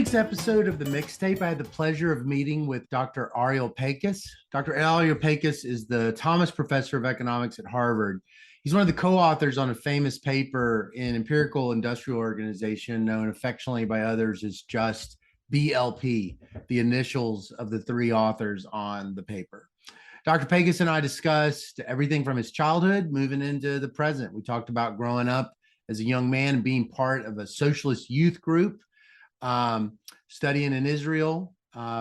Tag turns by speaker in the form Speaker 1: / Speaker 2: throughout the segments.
Speaker 1: week's episode of the mixtape, I had the pleasure of meeting with Dr. Ariel Pakes. Dr. Ariel Pakes is the Thomas Professor of Economics at Harvard. He's one of the co-authors on a famous paper in Empirical Industrial Organization, known affectionately by others as just BLP, the initials of the three authors on the paper. Dr. Pakes and I discussed everything from his childhood moving into the present. We talked about growing up as a young man and being part of a socialist youth group, studying in Israel,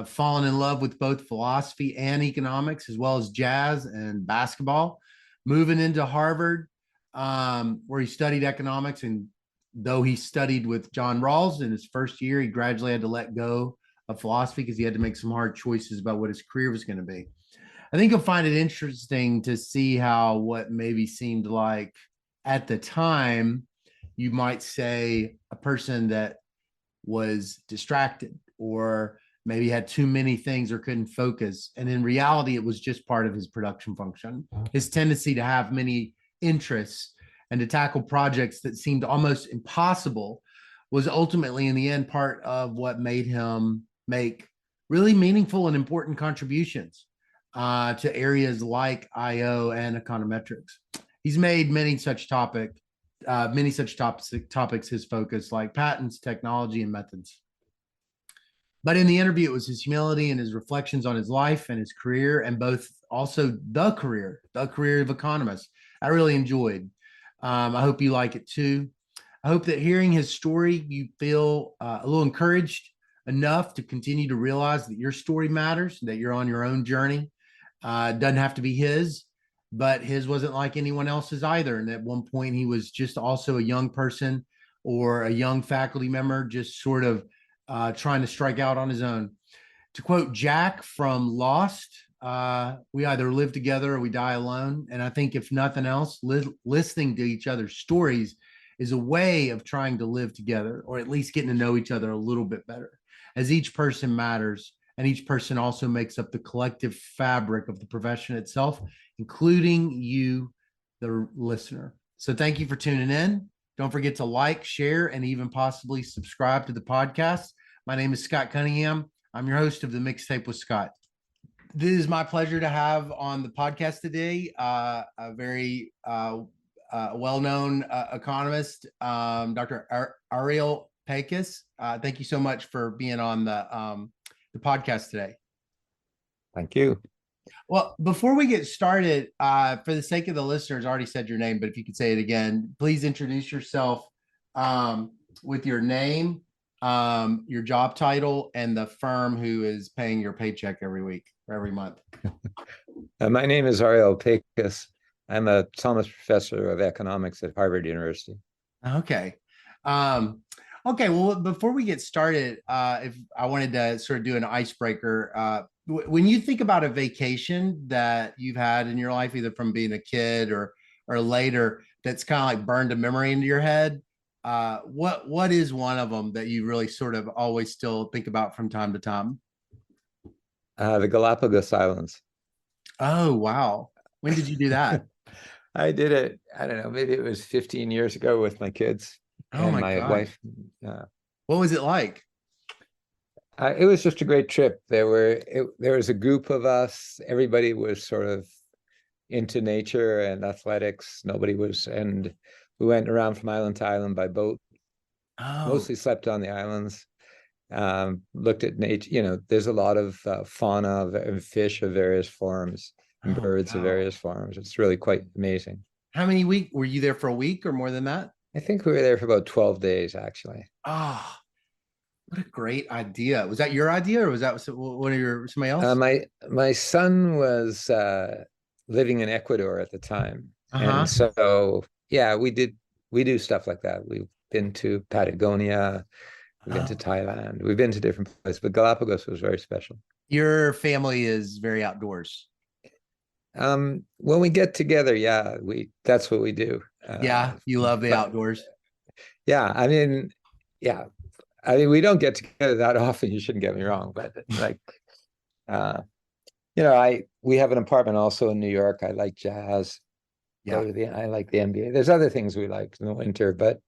Speaker 1: falling in love with both philosophy and economics, as well as jazz and basketball, moving into Harvard, where he studied economics. And though he studied with John Rawls in his first year, he gradually had to let go of philosophy because he had to make some hard choices about what his career was going to be. I think you'll find it interesting to see how what maybe seemed like at the time, you might say a person that was distracted or maybe had too many things or couldn't focus. And in reality, it was just part of his production function. His tendency to have many interests and to tackle projects that seemed almost impossible was ultimately in the end part of what made him make really meaningful and important contributions to areas like IO and econometrics. He's made many such topics his focus, like patents, technology, and methods. But in the interview, it was his humility and his reflections on his life and his career, and both also the career of economists. I really enjoyed. I hope you like it too. I hope that hearing his story, you feel a little encouraged enough to continue to realize that your story matters, that you're on your own journey. It doesn't have to be his, but his wasn't like anyone else's either. And at one point, he was just also a young person or a young faculty member, just sort of trying to strike out on his own. To quote Jack from Lost, we either live together or we die alone. And I think if nothing else, listening to each other's stories is a way of trying to live together, or at least getting to know each other a little bit better, as each person matters. And each person also makes up the collective fabric of the profession itself, including you, the listener. So thank you for tuning in. Don't forget to like, share, and even possibly subscribe to the podcast. My name is Scott Cunningham. I'm your host of the Mixtape with Scott. This is my pleasure to have on the podcast today a very well-known economist, Dr. Ariel Pakes. Thank you so much for being on the podcast today.
Speaker 2: Thank you.
Speaker 1: Well, before we get started, for the sake of the listeners, I already said your name, but if you could say it again, please introduce yourself with your name, your job title, and the firm who is paying your paycheck every week or every month.
Speaker 2: My name is Ariel Pakes. I'm a Thomas Professor of Economics at Harvard University.
Speaker 1: Okay. Okay, well, before we get started, if I wanted to sort of do an icebreaker, when you think about a vacation that you've had in your life, either from being a kid or later, that's kind of like burned a memory into your head, what is one of them that you really sort of always still think about from time to time?
Speaker 2: The Galapagos Islands.
Speaker 1: Oh, wow. When did you do that?
Speaker 2: I did it, I don't know, maybe it was 15 years ago with my kids.
Speaker 1: Oh,
Speaker 2: and
Speaker 1: my
Speaker 2: wife.
Speaker 1: What was it like?
Speaker 2: It was just a great trip. There was a group of us. Everybody was sort of into nature and athletics. Nobody was, and we went around from island to island by boat.
Speaker 1: Oh,
Speaker 2: Mostly slept on the islands. Looked at nature. There's a lot of fauna and fish of various forms and birds of various forms. It's really quite amazing.
Speaker 1: How many weeks were you there? For a week or more than that?
Speaker 2: I think we were there for about 12 days, actually.
Speaker 1: Oh, what a great idea. Was that your idea or was that one of somebody else?
Speaker 2: My son was living in Ecuador at the time. And so, yeah, we do stuff like that. We've been to Patagonia, we've been to Thailand, we've been to different places, but Galapagos was very special.
Speaker 1: Your family is very outdoors.
Speaker 2: When we get together, yeah, that's what we do.
Speaker 1: Yeah, you love the outdoors.
Speaker 2: Yeah, I mean, we don't get together that often. You shouldn't get me wrong, but like, we have an apartment also in New York. I like jazz.
Speaker 1: Yeah,
Speaker 2: I like the NBA. There's other things we like in the winter, but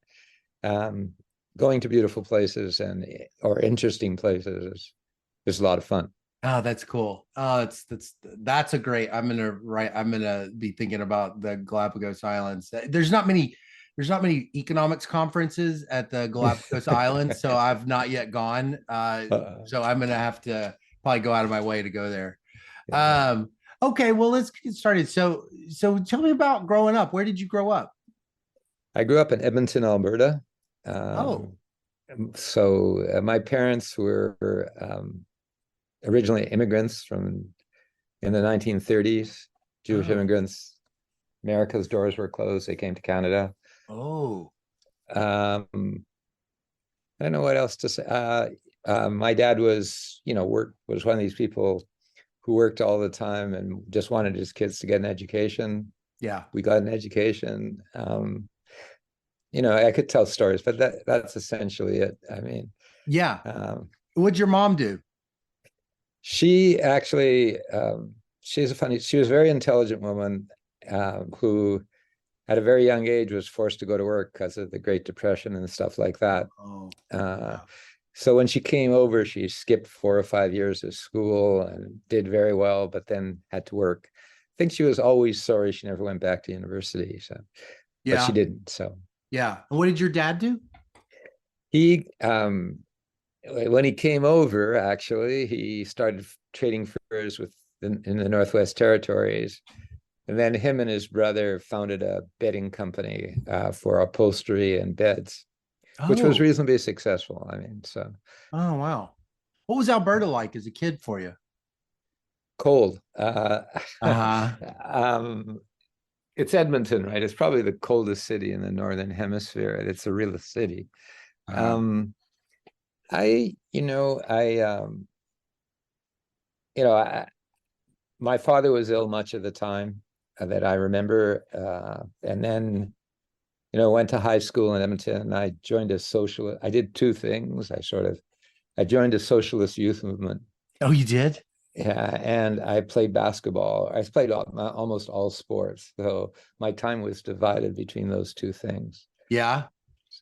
Speaker 2: going to beautiful places and or interesting places is a lot of fun.
Speaker 1: Oh, that's cool. Oh, that's a great. I'm gonna be thinking about the Galapagos Islands. There's not many economics conferences at the Galapagos Islands, so I've not yet gone. So I'm gonna have to probably go out of my way to go there.
Speaker 2: Yeah.
Speaker 1: Um, okay, well, let's get started. So tell me about growing up. Where did you grow up?
Speaker 2: I grew up in Edmonton, Alberta.
Speaker 1: Oh,
Speaker 2: My parents were originally immigrants from in the 1930s, Jewish
Speaker 1: oh,
Speaker 2: immigrants. America's doors were closed. They came to Canada.
Speaker 1: oh,
Speaker 2: Um, I don't know what else to say. My dad was, was one of these people who worked all the time and just wanted his kids to get an education.
Speaker 1: yeah,
Speaker 2: We got an education. I could tell stories, but that's essentially it. I mean,
Speaker 1: yeah.
Speaker 2: um,
Speaker 1: What'd your mom do?
Speaker 2: she actually, she was a very intelligent woman who at a very young age was forced to go to work because of the Great Depression and stuff like that.
Speaker 1: Oh,
Speaker 2: Uh,
Speaker 1: yeah.
Speaker 2: so when she came over, she skipped 4 or 5 years of school and did very well, but then had to work. I think she was always sorry she never went back to university. So, but she
Speaker 1: Yeah,
Speaker 2: didn't. So
Speaker 1: yeah. And what did your dad do?
Speaker 2: he, when he came over, actually, he started trading furs in the Northwest Territories. And then him and his brother founded a bedding company for upholstery and beds, which was
Speaker 1: Oh,
Speaker 2: reasonably successful. I mean, so
Speaker 1: oh, wow. What was Alberta like as a kid for you?
Speaker 2: cold.
Speaker 1: Uh-huh.
Speaker 2: um, it's Edmonton, right? It's probably the coldest city in the Northern Hemisphere. It's a real city.
Speaker 1: Uh-huh.
Speaker 2: Um, I, you know, you know, I, my father was ill much of the time that I remember, and then went to high school in Edmonton. And I joined a socialist. I did two things. I joined a socialist youth movement.
Speaker 1: Oh, you did?
Speaker 2: Yeah, and I played basketball. I played almost all sports. So my time was divided between those two things.
Speaker 1: Yeah.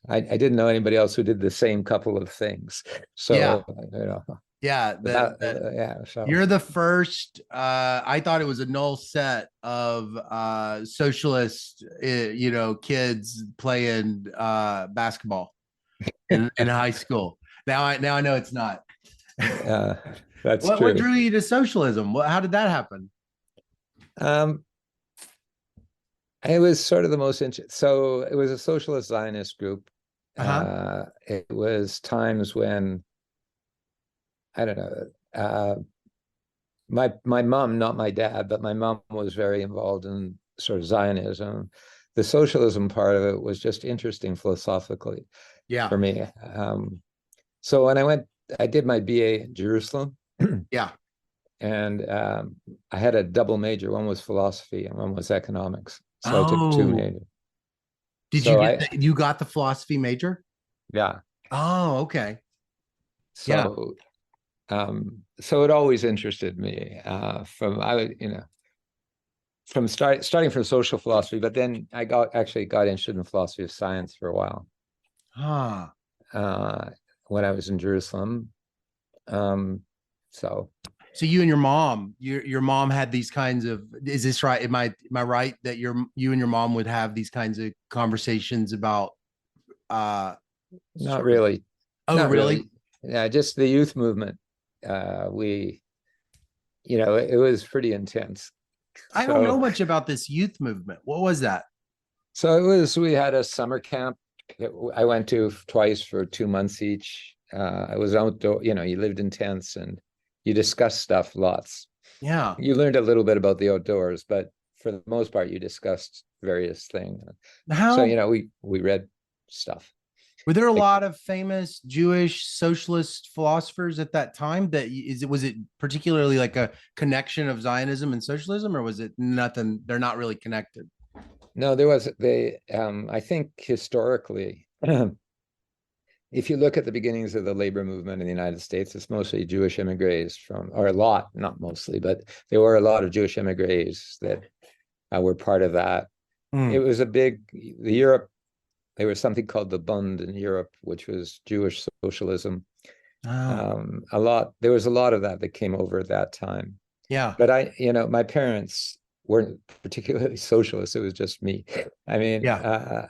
Speaker 2: I didn't know anybody else who did the same couple of things.
Speaker 1: Yeah.
Speaker 2: So,
Speaker 1: Yeah.
Speaker 2: but yeah. So
Speaker 1: You're the first. I thought it was a null set of socialist, kids playing basketball in high school. Now I know it's not.
Speaker 2: uh, that's
Speaker 1: What
Speaker 2: true.
Speaker 1: drew you to socialism? How did that happen?
Speaker 2: Um, it was sort of the most interesting. So it was a socialist Zionist group.
Speaker 1: Uh-huh.
Speaker 2: It was times when I don't know. My mom, not my dad, but my mom was very involved in sort of Zionism. The socialism part of it was just interesting philosophically
Speaker 1: Yeah.
Speaker 2: for me. So when I did my BA in Jerusalem,
Speaker 1: Yeah.
Speaker 2: and I had a double major. One was philosophy and one was economics. So I took two
Speaker 1: Oh,
Speaker 2: majors.
Speaker 1: did you
Speaker 2: So
Speaker 1: you got the philosophy major?
Speaker 2: yeah.
Speaker 1: Oh, okay. Yeah.
Speaker 2: So it always interested me from starting from social philosophy, but then I actually got interested in philosophy of science for a while
Speaker 1: Huh.
Speaker 2: uh, when I was in Jerusalem. Um, so
Speaker 1: So you and your mom had these kinds of, is this right? Am I right that you and your mom would have these kinds of conversations about uh
Speaker 2: not
Speaker 1: sort of,
Speaker 2: really,
Speaker 1: oh,
Speaker 2: not
Speaker 1: really?
Speaker 2: really. Yeah, just the youth movement. It was pretty intense.
Speaker 1: I don't know
Speaker 2: So
Speaker 1: much about this youth movement. What was that?
Speaker 2: we had a summer camp. I went to twice for 2 months each. I was outdoor, you lived in tents and you discussed stuff lots.
Speaker 1: Yeah.
Speaker 2: You learned a little bit about the outdoors, but for the most part, you discussed various things. So,
Speaker 1: How
Speaker 2: we read stuff.
Speaker 1: were there a
Speaker 2: Like,
Speaker 1: lot of famous Jewish socialist philosophers at that time that was it particularly like a connection of Zionism and socialism, or was it nothing? They're not really connected.
Speaker 2: no, I think historically, if you look at the beginnings of the labor movement in the United States, it's mostly Jewish immigrants or a lot, not mostly, but there were a lot of Jewish immigrants that were part of that. It
Speaker 1: Mm.
Speaker 2: was the Europe there was something called the Bund in Europe, which was Jewish socialism.
Speaker 1: Oh,
Speaker 2: There was a lot of that came over at that time.
Speaker 1: yeah,
Speaker 2: But my parents weren't particularly socialist. It was just me. I mean,
Speaker 1: yeah.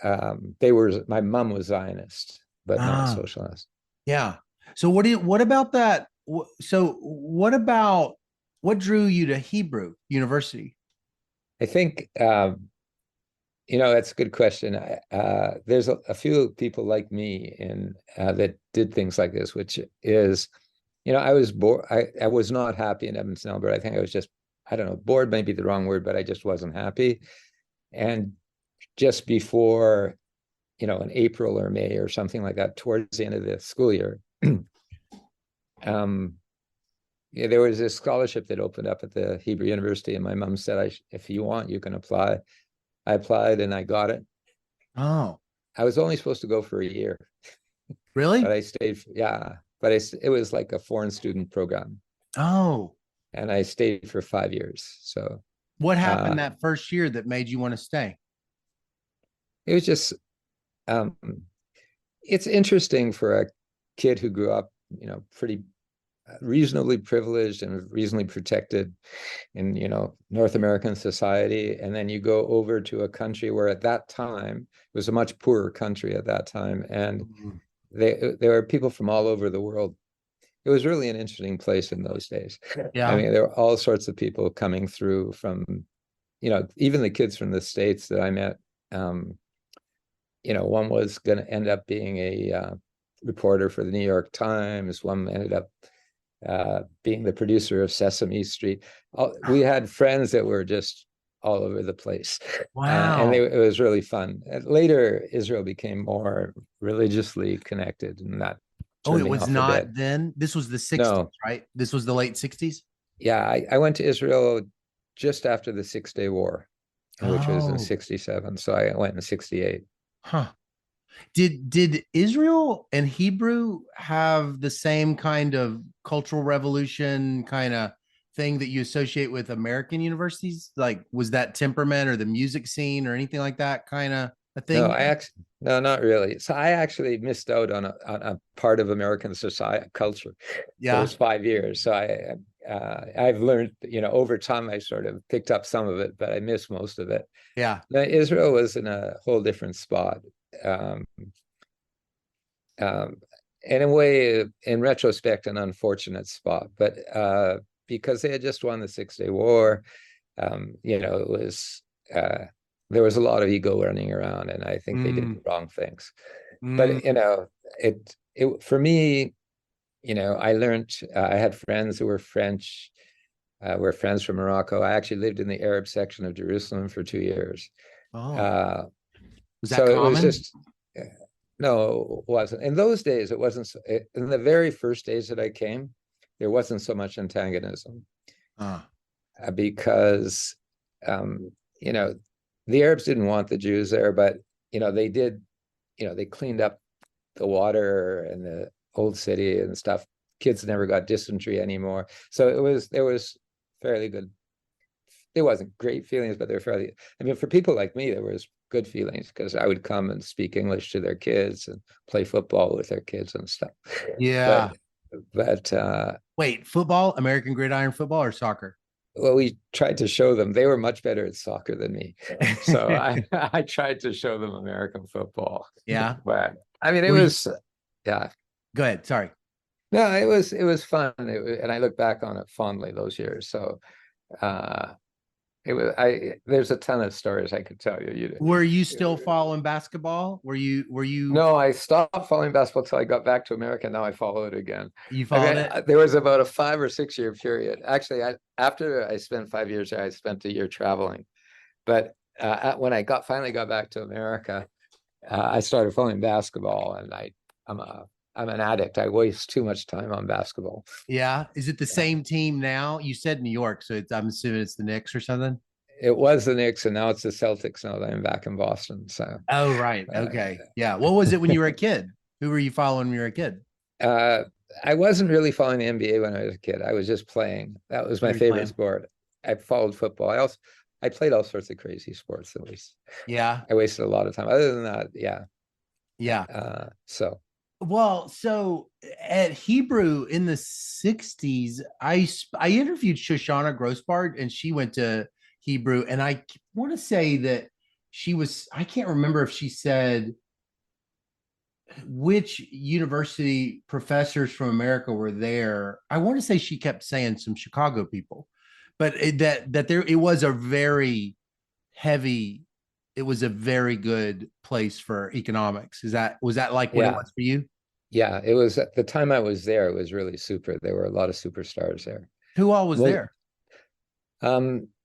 Speaker 2: my mom was Zionist, but not
Speaker 1: Ah,
Speaker 2: socialist.
Speaker 1: yeah. So what about that? So what about what drew you to Hebrew University?
Speaker 2: I think, that's a good question. There's a few people like me that did things like this, which is, I was bored. I was not happy in Edmonton, Alberta. I think I was just, I don't know, bored might be the wrong word, but I just wasn't happy. And just before, in April or May or something like that, towards the end of the school year, um, yeah, there was this scholarship that opened up at the Hebrew University, and my mom said, if you want, you can apply. I applied and I got it.
Speaker 1: Oh,
Speaker 2: I was only supposed to go for a year, but
Speaker 1: really?
Speaker 2: I stayed. Yeah, but it was like a foreign student program,
Speaker 1: Oh,
Speaker 2: and I stayed for 5 years. So
Speaker 1: what happened
Speaker 2: uh,
Speaker 1: that first year that made you want to stay?
Speaker 2: it was just, um, it's interesting for a kid who grew up, pretty reasonably privileged and reasonably protected in, North American society. And then you go over to a country where at that time it was a much poorer country at that time. And
Speaker 1: Mhm.
Speaker 2: there were people from all over the world. It was really an interesting place in those days. I
Speaker 1: Yeah.
Speaker 2: mean, there were all sorts of people coming through from, even the kids from the States that I met. One was going to end up being a reporter for the New York Times. One ended up being the producer of Sesame Street. We had friends that were just all over the place. And
Speaker 1: Wow.
Speaker 2: it was really fun. Later, Israel became more religiously connected, and that
Speaker 1: Oh,
Speaker 2: turned
Speaker 1: it
Speaker 2: me
Speaker 1: was
Speaker 2: off a
Speaker 1: not
Speaker 2: bit.
Speaker 1: then. This was the 60s,
Speaker 2: No,
Speaker 1: right? This was the late 60s.
Speaker 2: yeah, I went to Israel just after the Six-Day War, which was in
Speaker 1: Oh,
Speaker 2: '67. So I went in '68.
Speaker 1: huh. Did Israel and Hebrew have the same kind of cultural revolution kind of thing that you associate with American universities? Like, was that temperament or the music scene or anything like that kind of a
Speaker 2: No,
Speaker 1: thing?
Speaker 2: no, not really. So I actually missed out on a part of American society culture,
Speaker 1: Yeah,
Speaker 2: those 5 years. So I've learned, over time I sort of picked up some of it, but I missed most of it.
Speaker 1: yeah.
Speaker 2: Now, Israel was in a whole different spot. Um, um, in a way, in retrospect, an unfortunate spot, but because they had just won the Six-Day War, it was uh, there was a lot of ego running around, and I think they did
Speaker 1: Mm,
Speaker 2: the wrong things. But
Speaker 1: mm.
Speaker 2: it for me, I learned. I had friends who were French. We're friends from Morocco. I actually lived in the Arab section of Jerusalem for 2 years.
Speaker 1: Oh,
Speaker 2: Uh,
Speaker 1: was that
Speaker 2: so it was
Speaker 1: common?
Speaker 2: just no, it wasn't. In those days, it wasn't. In the very first days that I came, there wasn't so much antagonism
Speaker 1: Ah,
Speaker 2: because um, you know the Arabs didn't want the Jews there, but they did. They cleaned up the water and the old city and stuff. Kids never got dysentery anymore, so there was fairly good. There wasn't great feelings, but they're fairly. I mean, for people like me, there was good feelings because I would come and speak English to their kids and play football with their kids and stuff. But
Speaker 1: yeah.
Speaker 2: but
Speaker 1: Wait, football, American gridiron football or soccer?
Speaker 2: well, we tried to show them they were much better at soccer than me. So I tried to show them American football.
Speaker 1: Yeah.
Speaker 2: But I mean, it
Speaker 1: Were you,
Speaker 2: was yeah.
Speaker 1: go ahead. Sorry.
Speaker 2: No, it was fun. And I look back on it fondly those years. So uh there's a ton of stories I could tell you.
Speaker 1: Were you still following basketball? Were you
Speaker 2: No, I stopped following basketball till I got back to America. Now I follow it again.
Speaker 1: you
Speaker 2: I
Speaker 1: followed
Speaker 2: mean,
Speaker 1: it?
Speaker 2: there was about a 5 or 6 year period. Actually, after I spent 5 years there, I spent a year traveling. But when I finally got back to America, I started following basketball, and I'm a I'm an addict. I waste too much time on basketball.
Speaker 1: Yeah. Is it the
Speaker 2: Yeah.
Speaker 1: same team now? You said New York, so I'm assuming it's the Knicks or something.
Speaker 2: It was the Knicks, and now it's the Celtics. Now that I'm back in Boston, so
Speaker 1: Oh, right.
Speaker 2: uh,
Speaker 1: Okay. Yeah. What was it when you were a kid? Who were you following when you were a kid?
Speaker 2: uh, I wasn't really following the NBA when I was a kid. I was just playing. That was
Speaker 1: Who
Speaker 2: my
Speaker 1: were you
Speaker 2: favorite
Speaker 1: playing?
Speaker 2: sport. I followed football. I played all sorts of crazy sports. At least
Speaker 1: Yeah.
Speaker 2: I wasted a lot of time. Other than that, yeah.
Speaker 1: Yeah.
Speaker 2: So
Speaker 1: Well, so at Hebrew in the 60s, I interviewed Shoshana Grossbard and she went to Hebrew. And I want to say that she was, I can't remember if she said which university professors from America were there. I want to say she kept saying some Chicago people, but that there it was a very heavy, it was a very good place for economics. Was that like what it
Speaker 2: yeah,
Speaker 1: was for you?
Speaker 2: yeah. It was at the time I was there. It was really super. There were a lot of superstars there.
Speaker 1: Who all was
Speaker 2: Well,
Speaker 1: there?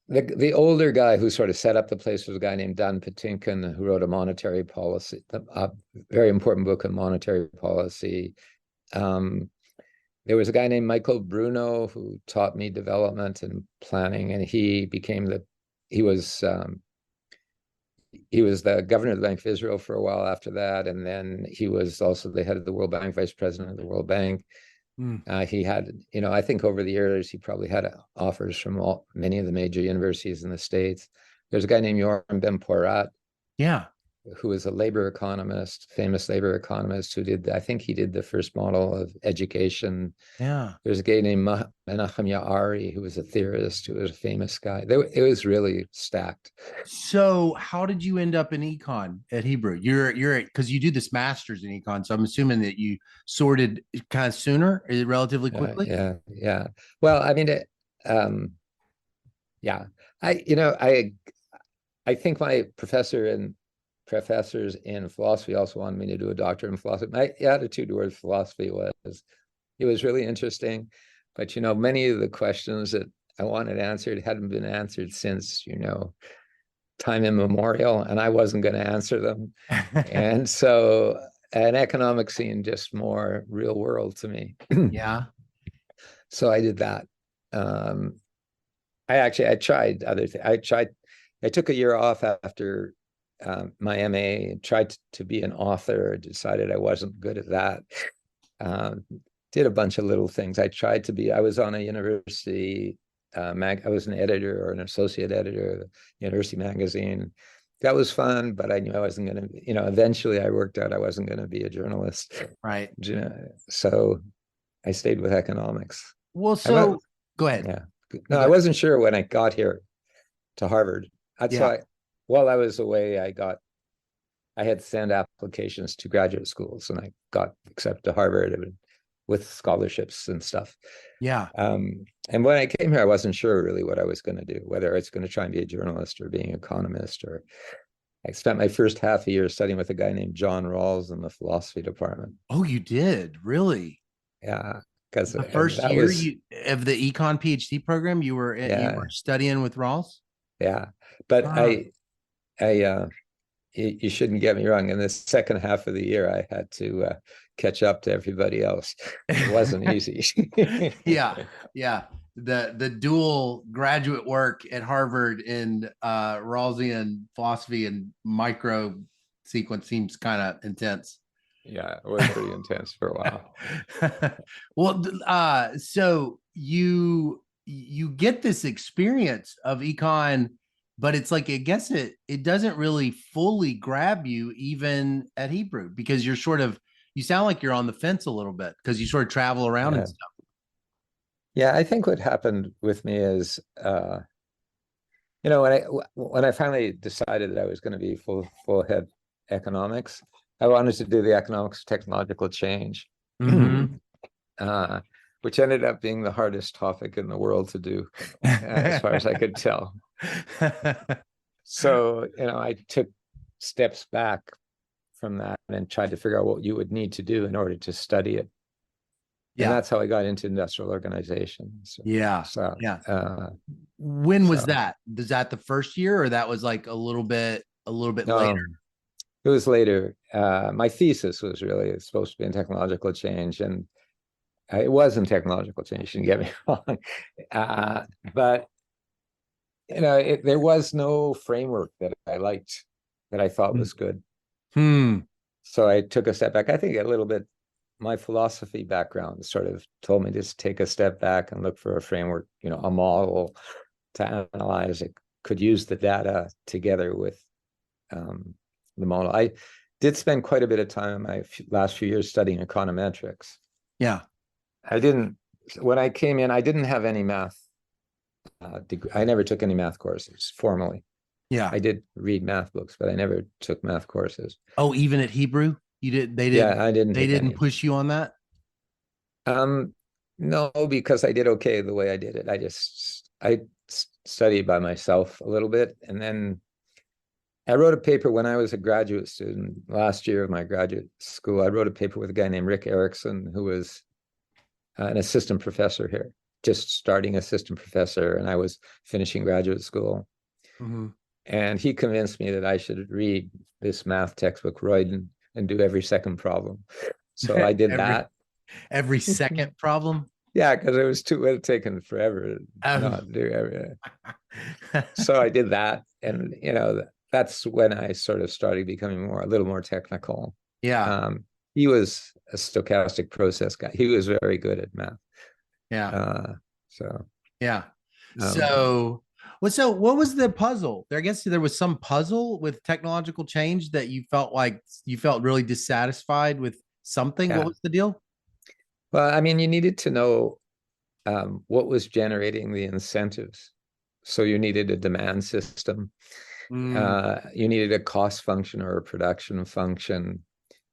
Speaker 2: the older guy who sort of set up the place was a guy named Don Patinkin, who wrote a monetary policy, a very important book on monetary policy. Um, there was a guy named Michael Bruno who taught me development and planning, and he was he was the governor of the Bank of Israel for a while after that, and then he was also the head of the World Bank, vice president of the World Bank.
Speaker 1: Mm.
Speaker 2: He had, I think over the years he probably had offers from many of the major universities in the States. There's a guy named Yoram Ben Porat,
Speaker 1: Yeah.
Speaker 2: who was a labor economist, famous labor economist, I think he did the first model of education.
Speaker 1: Yeah.
Speaker 2: There's a guy named Menachem Yaari, who was a theorist, who was a famous guy. It was really stacked.
Speaker 1: So how did you end up in econ at Hebrew? You're because you do this master's in econ, so I'm assuming that you sorted kind of sooner, relatively quickly.
Speaker 2: Yeah. Well, I mean, yeah, I, you know, I think my professors in philosophy also wanted me to do a doctorate in philosophy. My attitude towards philosophy was it was really interesting, but many of the questions that I wanted answered hadn't been answered since time immemorial, and I wasn't going to answer them. And so an economics seemed just more real world to me.
Speaker 1: Yeah.
Speaker 2: So I did that. Um, I tried other things. I took a year off after my MA, tried to be an author, decided I wasn't good at that. Um, did a bunch of little things. I was on a university I was an editor or an associate editor of the university magazine. That was fun, but I knew I wasn't going to, eventually I worked out I wasn't going to be a journalist.
Speaker 1: Right.
Speaker 2: So I stayed with economics.
Speaker 1: Well,
Speaker 2: I'm not,
Speaker 1: so go ahead.
Speaker 2: yeah.
Speaker 1: You
Speaker 2: No,
Speaker 1: go
Speaker 2: I
Speaker 1: ahead.
Speaker 2: wasn't sure when I got here to Harvard. That's
Speaker 1: Yeah.
Speaker 2: why while I was away, I had to send applications to graduate schools and I got accepted to Harvard with scholarships and stuff.
Speaker 1: Yeah.
Speaker 2: And when I came here, I wasn't sure really what I was going to do, whether I was going to try and be a journalist or being an economist. Or I spent my first half a year studying with a guy named John Rawls in the philosophy department.
Speaker 1: Oh, you did really?
Speaker 2: Yeah, because
Speaker 1: The first
Speaker 2: that
Speaker 1: year
Speaker 2: was
Speaker 1: you of the econ PhD program, you
Speaker 2: yeah,
Speaker 1: were studying with Rawls?
Speaker 2: yeah. But
Speaker 1: Huh.
Speaker 2: you shouldn't get me wrong. In the second half of the year, I had to catch up to everybody else. It wasn't easy.
Speaker 1: Yeah, yeah. The dual graduate work at Harvard in Rawlsian philosophy and micro sequence seems kind of intense.
Speaker 2: Yeah, it was pretty intense for a while.
Speaker 1: Well, so you get this experience of econ, but it's like I guess it doesn't really fully grab you even at Hebrew because you sound like you're on the fence a little bit because you sort of travel around and
Speaker 2: Yeah.
Speaker 1: stuff.
Speaker 2: Yeah, I think what happened with me is, when I finally decided that I was going to be full head economics, I wanted to do the economics of technological change,
Speaker 1: Mm-hmm.
Speaker 2: uh, which ended up being the hardest topic in the world to do, as far as I could tell. So, I took steps back from that and tried to figure out what you would need to do in order to study it. And
Speaker 1: Yeah.
Speaker 2: that's how I got into industrial organizations.
Speaker 1: Yeah.
Speaker 2: So,
Speaker 1: Yeah.
Speaker 2: uh,
Speaker 1: When was
Speaker 2: so
Speaker 1: that? Was that the first year or that was like a little bit later?
Speaker 2: no, it was later. My thesis was really supposed to be in technological change, and it wasn't technological change. Shouldn't get me wrong, but there was no framework that I liked, that I thought was good.
Speaker 1: Hmm.
Speaker 2: So I took a step back. I think a little bit my philosophy background sort of told me to just take a step back and look for a framework, a model to analyze could use the data together with the model. I did spend quite a bit of time in my last few years studying econometrics.
Speaker 1: Yeah.
Speaker 2: When I came in, I didn't have any math degree. I never took any math courses formally.
Speaker 1: Yeah.
Speaker 2: I did read math books, but I never took math courses.
Speaker 1: Oh, even at Hebrew, you did.
Speaker 2: Yeah, I didn't.
Speaker 1: They didn't push you on that.
Speaker 2: No, because I did okay the way I did it. I studied by myself a little bit, and then I wrote a paper when I was a graduate student last year of my graduate school. I wrote a paper with a guy named Rick Erickson, who was an assistant professor here, just starting assistant professor, and I was finishing graduate school.
Speaker 1: Mm-hmm.
Speaker 2: And he convinced me that I should read this math textbook, Royden, and do every second problem. So I did that.
Speaker 1: Every second problem?
Speaker 2: Yeah, because it would have taken forever to not do everything. So I did that. And, that's when I sort of started becoming a little more technical.
Speaker 1: Yeah.
Speaker 2: He was a stochastic process guy. He was very good at math.
Speaker 1: Yeah.
Speaker 2: Yeah.
Speaker 1: So what was the puzzle? I guess there was some puzzle with technological change that you felt really dissatisfied with something. Yeah. What was the deal?
Speaker 2: Well, I mean, you needed to know what was generating the incentives. So you needed a demand system. You needed a cost function or a production function.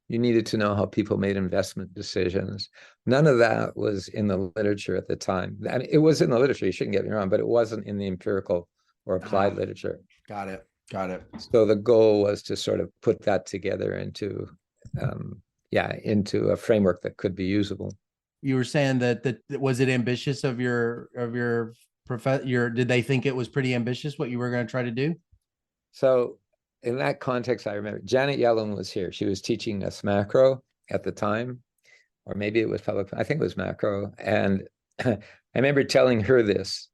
Speaker 2: You needed to know how people made investment decisions. None of that was in the literature at the time. I mean, it was in the literature, you shouldn't get me wrong, but it wasn't in the empirical or applied literature.
Speaker 1: Got it.
Speaker 2: So the goal was to sort of put that together into a framework that could be usable.
Speaker 1: You were saying that was it ambitious of your did they think it was pretty ambitious what you were going to try to do?
Speaker 2: So in that context, I remember Janet Yellen was here. She was teaching us macro at the time, or maybe it was I think it was macro. And I remember telling her this,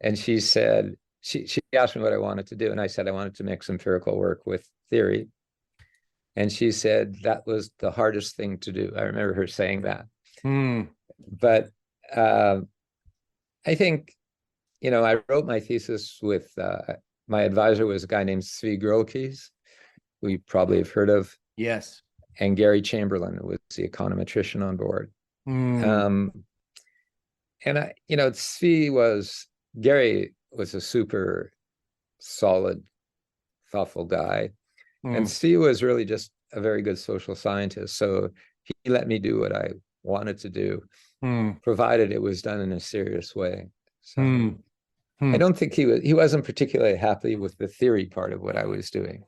Speaker 2: and she said, she asked me what I wanted to do. And I said, I wanted to mix empirical work with theory. And she said, that was the hardest thing to do. I remember her saying that. But I think, I wrote my thesis with, my advisor was a guy named S2E27 Grillkeys, who you probably have heard of.
Speaker 1: Yes.
Speaker 2: And Gary Chamberlain, who was the econometrician on board. And Gary was a super solid, thoughtful guy. And Steve was really just a very good social scientist. So he let me do what I wanted to do, provided it was done in a serious way. So I don't think he wasn't particularly happy with the theory part of what I was doing.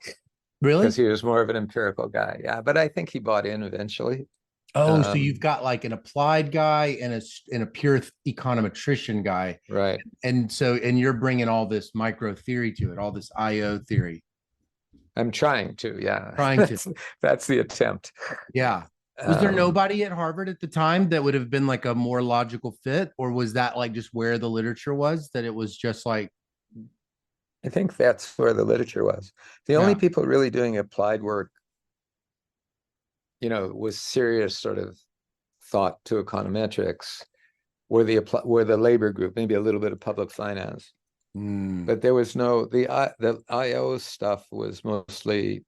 Speaker 1: Really?
Speaker 2: Because he was more of an empirical guy. Yeah, but I think he bought in eventually.
Speaker 1: Oh, so you've got like an applied guy and a pure econometrician guy.
Speaker 2: Right.
Speaker 1: And you're bringing all this micro theory to it, all this IO theory.
Speaker 2: I'm trying to, yeah. That's the attempt.
Speaker 1: Yeah. Was there nobody at Harvard at the time that would have been like a more logical fit? Or was that like just where the literature was, that it was just like?
Speaker 2: I think that's where the literature was. The only people really doing applied work, with serious sort of thought to econometrics were the labor group, maybe a little bit of public finance. But there was the IO stuff was mostly,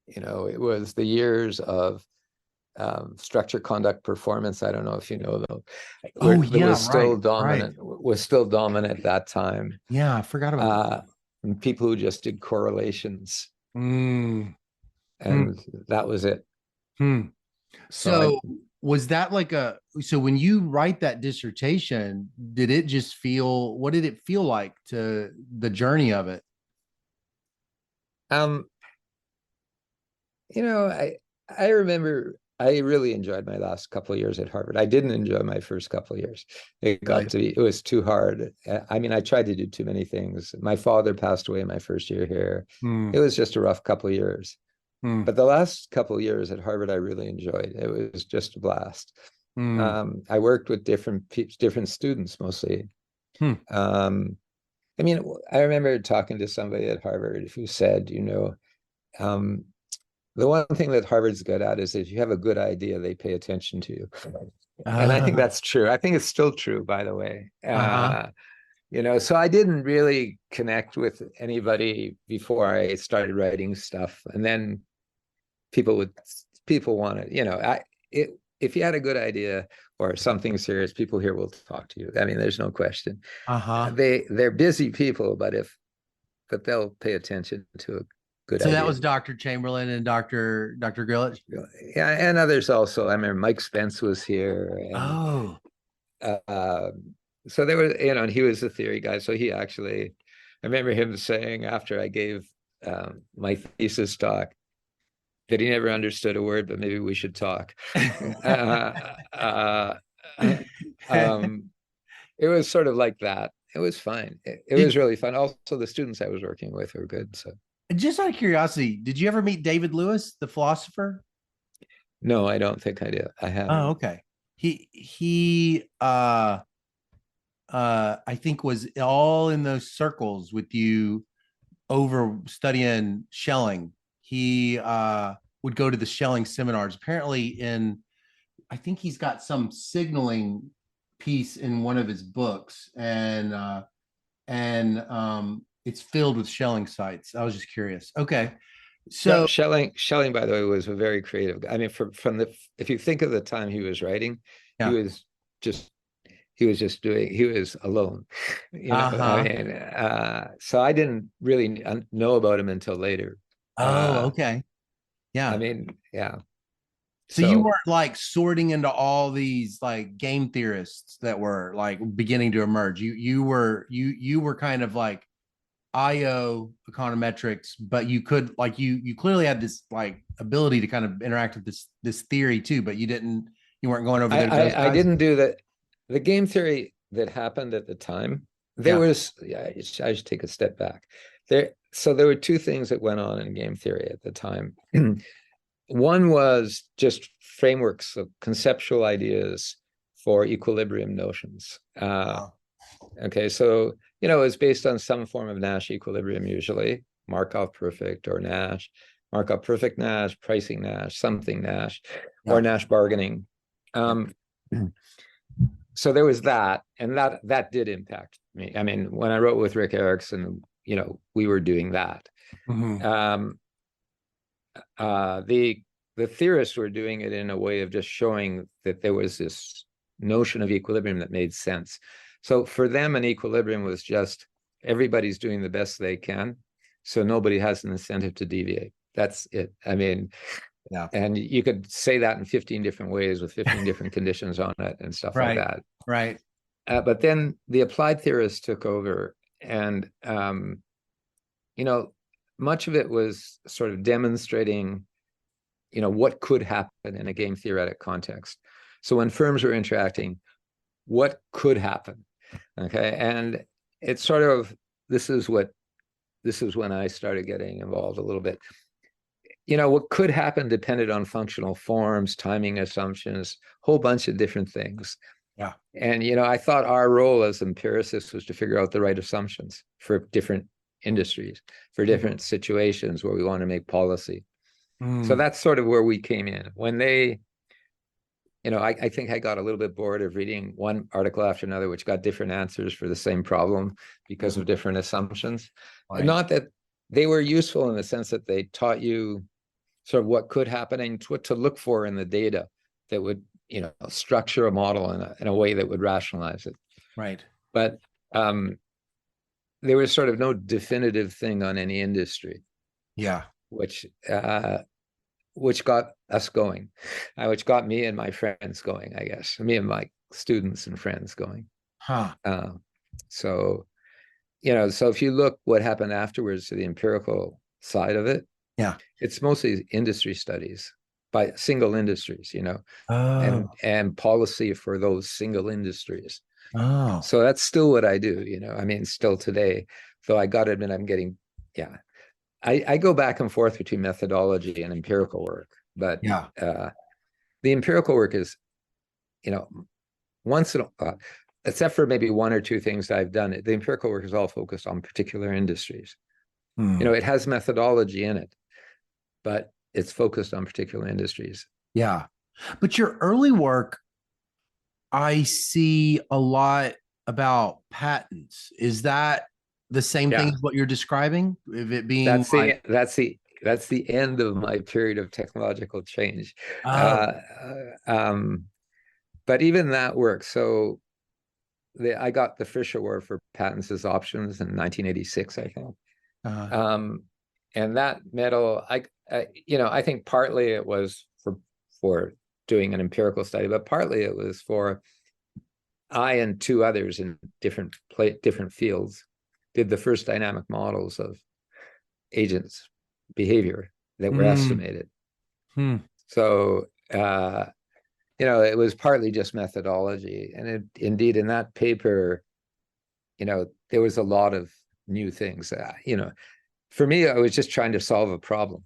Speaker 2: it was the years of structure, conduct, performance. I don't know if you know though. Was still dominant. Right. Was still dominant at that time.
Speaker 1: Yeah, I forgot about that.
Speaker 2: And people who just did correlations, and that was it.
Speaker 1: So was that like so when you write that dissertation, what did it feel like to the journey of it?
Speaker 2: I remember I really enjoyed my last couple of years at Harvard. I didn't enjoy my first couple of years. It was too hard. I mean, I tried to do too many things. My father passed away my first year here. It was just a rough couple of years. But the last couple of years at Harvard, I really enjoyed. It was just a blast. I worked with different students mostly. I mean, I remember talking to somebody at Harvard who said, the one thing that Harvard's good at is if you have a good idea, they pay attention to you. And I think that's true. I think it's still true, by the way. So I didn't really connect with anybody before I started writing stuff. And then people wanted, if you had a good idea or something serious, people here will talk to you. I mean, there's no question.
Speaker 1: Uh-huh.
Speaker 2: They're busy people, but they'll pay attention to a good
Speaker 1: So that
Speaker 2: idea.
Speaker 1: was Dr. Chamberlain and Dr. Grillich.
Speaker 2: Yeah, and others also. I remember Mike Spence was here, and
Speaker 1: Oh,
Speaker 2: uh, so there was, and he was a theory guy. So he actually, I remember him saying after I gave my thesis talk that he never understood a word, but maybe we should talk. uh, uh, um, it was sort of like that. It was fine. It was
Speaker 1: did
Speaker 2: really fun. Also, the students I was working with were good. So
Speaker 1: just out of curiosity, did you ever meet David Lewis, the philosopher?
Speaker 2: no, I don't think I do. I
Speaker 1: Oh,
Speaker 2: haven't.
Speaker 1: okay. He I think was all in those circles with you over studying Schelling. He would go to the Schelling seminars. Apparently in I think he's got some signaling piece in one of his books, and it's filled with Schelling sites. I was just curious. Okay. So
Speaker 2: Schelling, by the way, was a very creative guy. I mean, from the if you think of the time he was writing, he
Speaker 1: yeah.
Speaker 2: was just he was alone. I
Speaker 1: Uh-huh.
Speaker 2: mean, so I didn't really know about him until later.
Speaker 1: Oh, okay.
Speaker 2: I
Speaker 1: Yeah.
Speaker 2: mean, yeah.
Speaker 1: So you
Speaker 2: So
Speaker 1: weren't like sorting into all these like game theorists that were like beginning to emerge. You were kind of like IO econometrics, but you could like you clearly had this like ability to kind of interact with this theory too, but you weren't going over
Speaker 2: I,
Speaker 1: there to those
Speaker 2: I
Speaker 1: guys.
Speaker 2: didn't do that. The game theory that happened at the time, there
Speaker 1: Yeah.
Speaker 2: was, yeah, I should take a step back. So there were two things that went on in game theory at the time. One was just frameworks of conceptual ideas for equilibrium notions.
Speaker 1: Wow.
Speaker 2: Okay, so it's based on some form of Nash equilibrium, usually Markov perfect or Nash, Markov perfect Nash, pricing Nash, something Nash, or
Speaker 1: Yeah.
Speaker 2: Nash bargaining.
Speaker 1: Yeah.
Speaker 2: Um, so there was that, and that did impact me. I mean, when I wrote with Rick Erickson, we were doing that.
Speaker 1: Mhm.
Speaker 2: Um, the theorists were doing it in a way of just showing that there was this notion of equilibrium that made sense. So for them, an equilibrium was just everybody's doing the best they can, so nobody has an incentive to deviate. That's it. I mean,
Speaker 1: Yeah.
Speaker 2: and you could say that in 15 different ways with 15 different conditions on it and stuff like
Speaker 1: Right.
Speaker 2: that.
Speaker 1: Right.
Speaker 2: But then the applied theorists took over, and you know, much of it was sort of demonstrating, what could happen in a game theoretic context. So when firms were interacting, what could happen? Okay, and it's sort of this is when I started getting involved a little bit. What could happen depended on functional forms, timing assumptions, whole bunch of different things.
Speaker 1: Yeah.
Speaker 2: And I thought our role as empiricists was to figure out the right assumptions for different industries, for different situations where we want to make policy. So
Speaker 1: Mm.
Speaker 2: that's sort of where we came in. When they, I think I got a little bit bored of reading one article after another, which got different answers for the same problem because of different assumptions.
Speaker 1: Right.
Speaker 2: Not that they were useful in the sense that they taught you sort of what could happen and what to look for in the data that would, structure a model in a way that would rationalize it.
Speaker 1: Right.
Speaker 2: But there was sort of no definitive thing on any industry,
Speaker 1: Yeah.
Speaker 2: which got us going, which got me and my friends going, I guess, me and my students and friends going.
Speaker 1: Huh.
Speaker 2: So, so if you look what happened afterwards to the empirical side of it,
Speaker 1: Yeah.
Speaker 2: it's mostly industry studies by single industries,
Speaker 1: Oh.
Speaker 2: and policy for those single industries.
Speaker 1: Oh.
Speaker 2: So that's still what I do, I mean, still today, though I got to admit, I'm getting, yeah, I go back and forth between methodology and empirical work, but
Speaker 1: Yeah.
Speaker 2: the empirical work is, once in except for maybe one or two things I've done, the empirical work is all focused on particular industries.
Speaker 1: Hmm.
Speaker 2: It has methodology in it, but it's focused on particular industries.
Speaker 1: Yeah. But your early work, I see a lot. about patents. Is that the same thing
Speaker 2: Yeah,
Speaker 1: as what you're describing? If it being
Speaker 2: that's
Speaker 1: like,
Speaker 2: the end of my period of technological change.
Speaker 1: oh,
Speaker 2: Uh, um, but even that works. So I got the Fish Award for patents as options in 1986, I think.
Speaker 1: uh,
Speaker 2: Um, and that medal, I think partly it was for doing an empirical study, but partly it was for I and two others in different fields did the first dynamic models of agents' behavior that were
Speaker 1: mm,
Speaker 2: estimated.
Speaker 1: hmm,
Speaker 2: So it was partly just methodology, and indeed in that paper, there was a lot of new things. For me, I was just trying to solve a problem,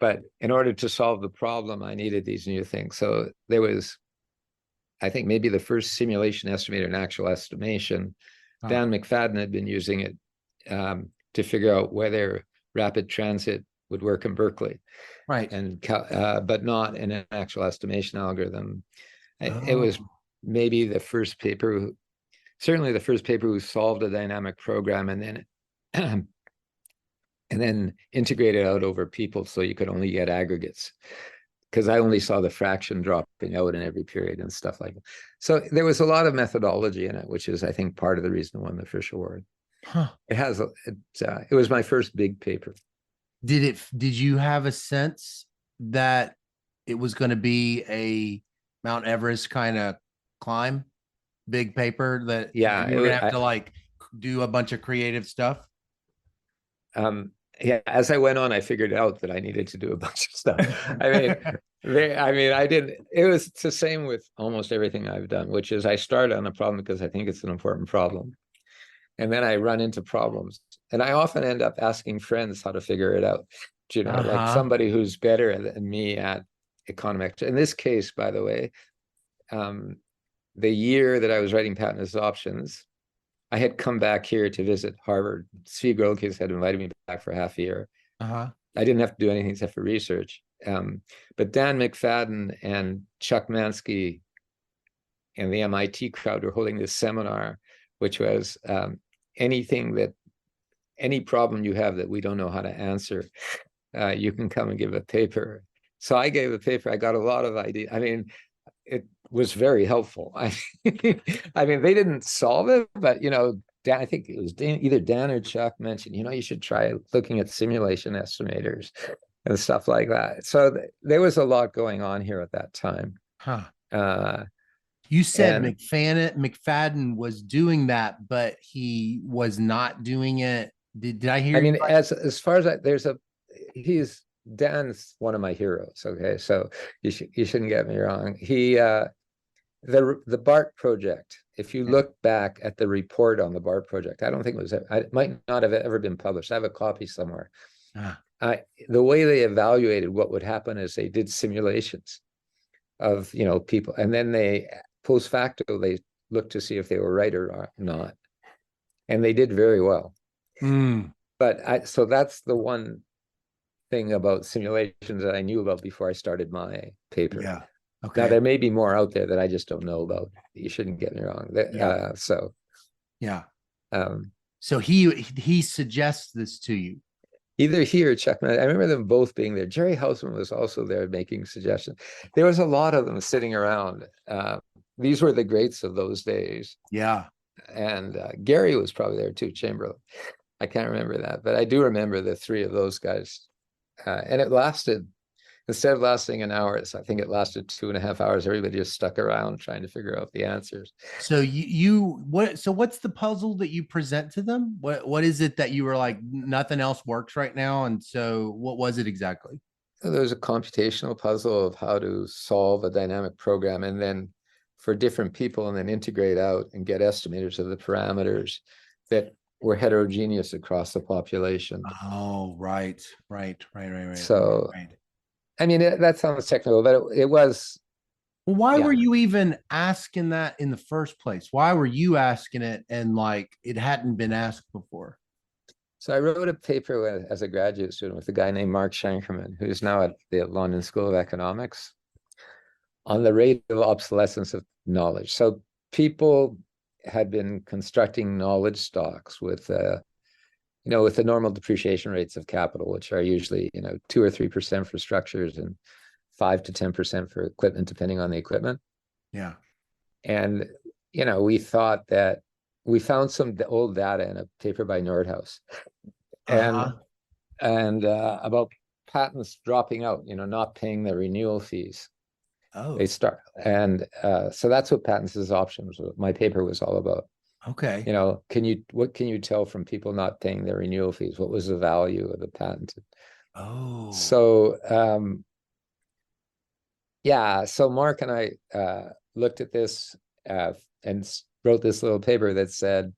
Speaker 2: but in order to solve the problem, I needed these new things. So there was, I think, maybe the first simulation estimator in actual estimation.
Speaker 1: uh,
Speaker 2: Dan McFadden had been using it to figure out whether rapid transit would work in Berkeley,
Speaker 1: right.
Speaker 2: but not in an actual estimation algorithm. It was
Speaker 1: Oh,
Speaker 2: maybe the first paper, certainly the first paper who solved a dynamic program and then and then integrated out over people so you could only get aggregates, because I only saw the fraction dropping out in every period and stuff like that. So there was a lot of methodology in it, which is, I think, part of the reason I won the Fish Award.
Speaker 1: huh.
Speaker 2: It was my first big paper.
Speaker 1: Did you have a sense that it was going to be a Mount Everest kind of climb, big paper that
Speaker 2: Yeah,
Speaker 1: you were going to have to like do a bunch of creative stuff?
Speaker 2: yeah, as I went on, I figured out that I needed to do a bunch of stuff. I mean, I didn't. It was the same with almost everything I've done, which is I start on a problem because I think it's an important problem, and then I run into problems, and I often end up asking friends how to figure it out. Like
Speaker 1: Uh-huh.
Speaker 2: somebody who's better than me at econometrics. In this case, by the way, um, the year that I was writing patent as options, I had come back here to visit Harvard. Svi Grolkes had invited me back for half a year.
Speaker 1: Uh-huh.
Speaker 2: I didn't have to do anything except for research. But Dan McFadden and Chuck Mansky and the MIT crowd were holding this seminar, which was any problem you have that we don't know how to answer, you can come and give a paper. So I gave a paper. I got a lot of ideas. I mean, it was very helpful. I mean, they didn't solve it, but Dan, I think it was either Dan or Chuck mentioned, you should try looking at simulation estimators and stuff like that. So there was a lot going on here at that time.
Speaker 1: Huh.
Speaker 2: Uh,
Speaker 1: You said
Speaker 2: and
Speaker 1: McFadden was doing that, but he was not doing it. Did I hear
Speaker 2: I
Speaker 1: you
Speaker 2: mean,
Speaker 1: right?
Speaker 2: as far as he's Dan's one of my heroes. Okay, so you shouldn't get me wrong. The BART project, if you
Speaker 1: Yeah.
Speaker 2: look back at the report on the BART project, I don't think it might not have ever been published. I have a copy somewhere.
Speaker 1: Ah,
Speaker 2: The way they evaluated what would happen is they did simulations of, people, and then they post facto, they looked to see if they were right or not. And they did very well.
Speaker 1: mm,
Speaker 2: So that's the one thing about simulations that I knew about before I started my paper.
Speaker 1: yeah.
Speaker 2: Now,
Speaker 1: Okay.
Speaker 2: there may be more out there that I just don't know about. You shouldn't get me wrong.
Speaker 1: Yeah.
Speaker 2: So
Speaker 1: Yeah.
Speaker 2: um,
Speaker 1: So he suggests this to you.
Speaker 2: either he or Chuck, I remember them both being there. Jerry Hausman was also there making suggestions. There was a lot of them sitting around. These were the greats of those days.
Speaker 1: Yeah.
Speaker 2: And Gary was probably there too, Chamberlain. I can't remember that, but I do remember the three of those guys. And it lasted, instead of lasting an hour, I think it lasted 2.5 hours. Everybody just stuck around trying to figure out the answers.
Speaker 1: So what's the puzzle that you present to them? What is it that you were like nothing else works right now? And so what was it exactly?
Speaker 2: So there's a computational puzzle of how to solve a dynamic program and then for different people and then integrate out and get estimators of the parameters that were heterogeneous across the population.
Speaker 1: Oh, right,
Speaker 2: So,
Speaker 1: right.
Speaker 2: I mean, that sounds technical, but it was,
Speaker 1: Well, why were
Speaker 2: yeah.
Speaker 1: you even asking that in the first place? Why were you asking it and like it hadn't been asked before?
Speaker 2: So I wrote a paper as a graduate student with a guy named Mark Shankerman, who's now at the London School of Economics, on the rate of obsolescence of knowledge. So people, had been constructing knowledge stocks with with the normal depreciation rates of capital, which are usually 2 or 3% for structures and 5 to 10% for equipment, depending on the equipment.
Speaker 1: Yeah.
Speaker 2: And we thought that we found some old data in a paper by Nordhaus, and about patents dropping out, not paying their renewal fees.
Speaker 1: Oh.
Speaker 2: They start, and so that's what patents as options. My paper was all about.
Speaker 1: Okay.
Speaker 2: What can you tell from people not paying their renewal fees? What was the value of the patent?
Speaker 1: Oh.
Speaker 2: So so Mark and I looked at this and wrote this little paper that said,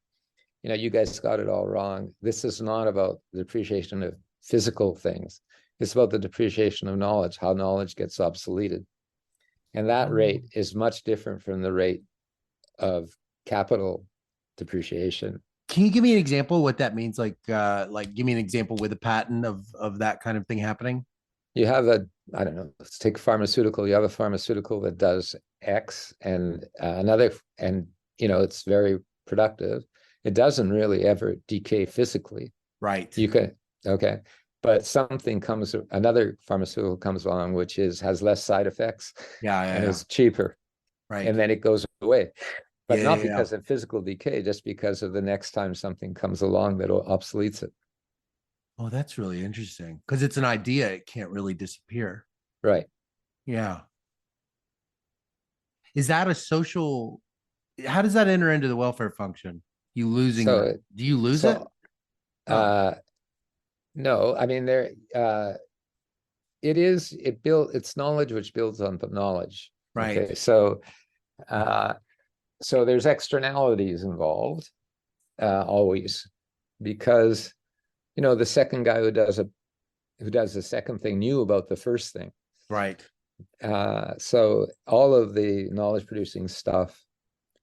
Speaker 2: you guys got it all wrong. This is not about the depreciation of physical things. It's about the depreciation of knowledge, how knowledge gets obsoleted. And that rate is much different from the rate of capital depreciation.
Speaker 1: Can you give me an example of what that means? Like give me an example with a patent of that kind of thing happening.
Speaker 2: You have I don't know, let's take pharmaceutical. You have a pharmaceutical that does X and another, and it's very productive. It doesn't really ever decay physically.
Speaker 1: Right.
Speaker 2: You can, okay. But another pharmaceutical comes along, which has less side effects. And is cheaper.
Speaker 1: Right.
Speaker 2: And then it goes away. But not because of physical decay, just because of the next time something comes along that obsoletes it.
Speaker 1: Oh, that's really interesting. Because it's an idea. It can't really disappear.
Speaker 2: Right.
Speaker 1: Yeah. Is that a social? How does that enter into the welfare function? You losing that? Do you lose it?
Speaker 2: No, I mean, it's knowledge which builds on knowledge.
Speaker 1: Right.
Speaker 2: Okay. So there's externalities involved always, because the second guy who does the second thing knew about the first thing.
Speaker 1: Right.
Speaker 2: So all of the knowledge producing stuff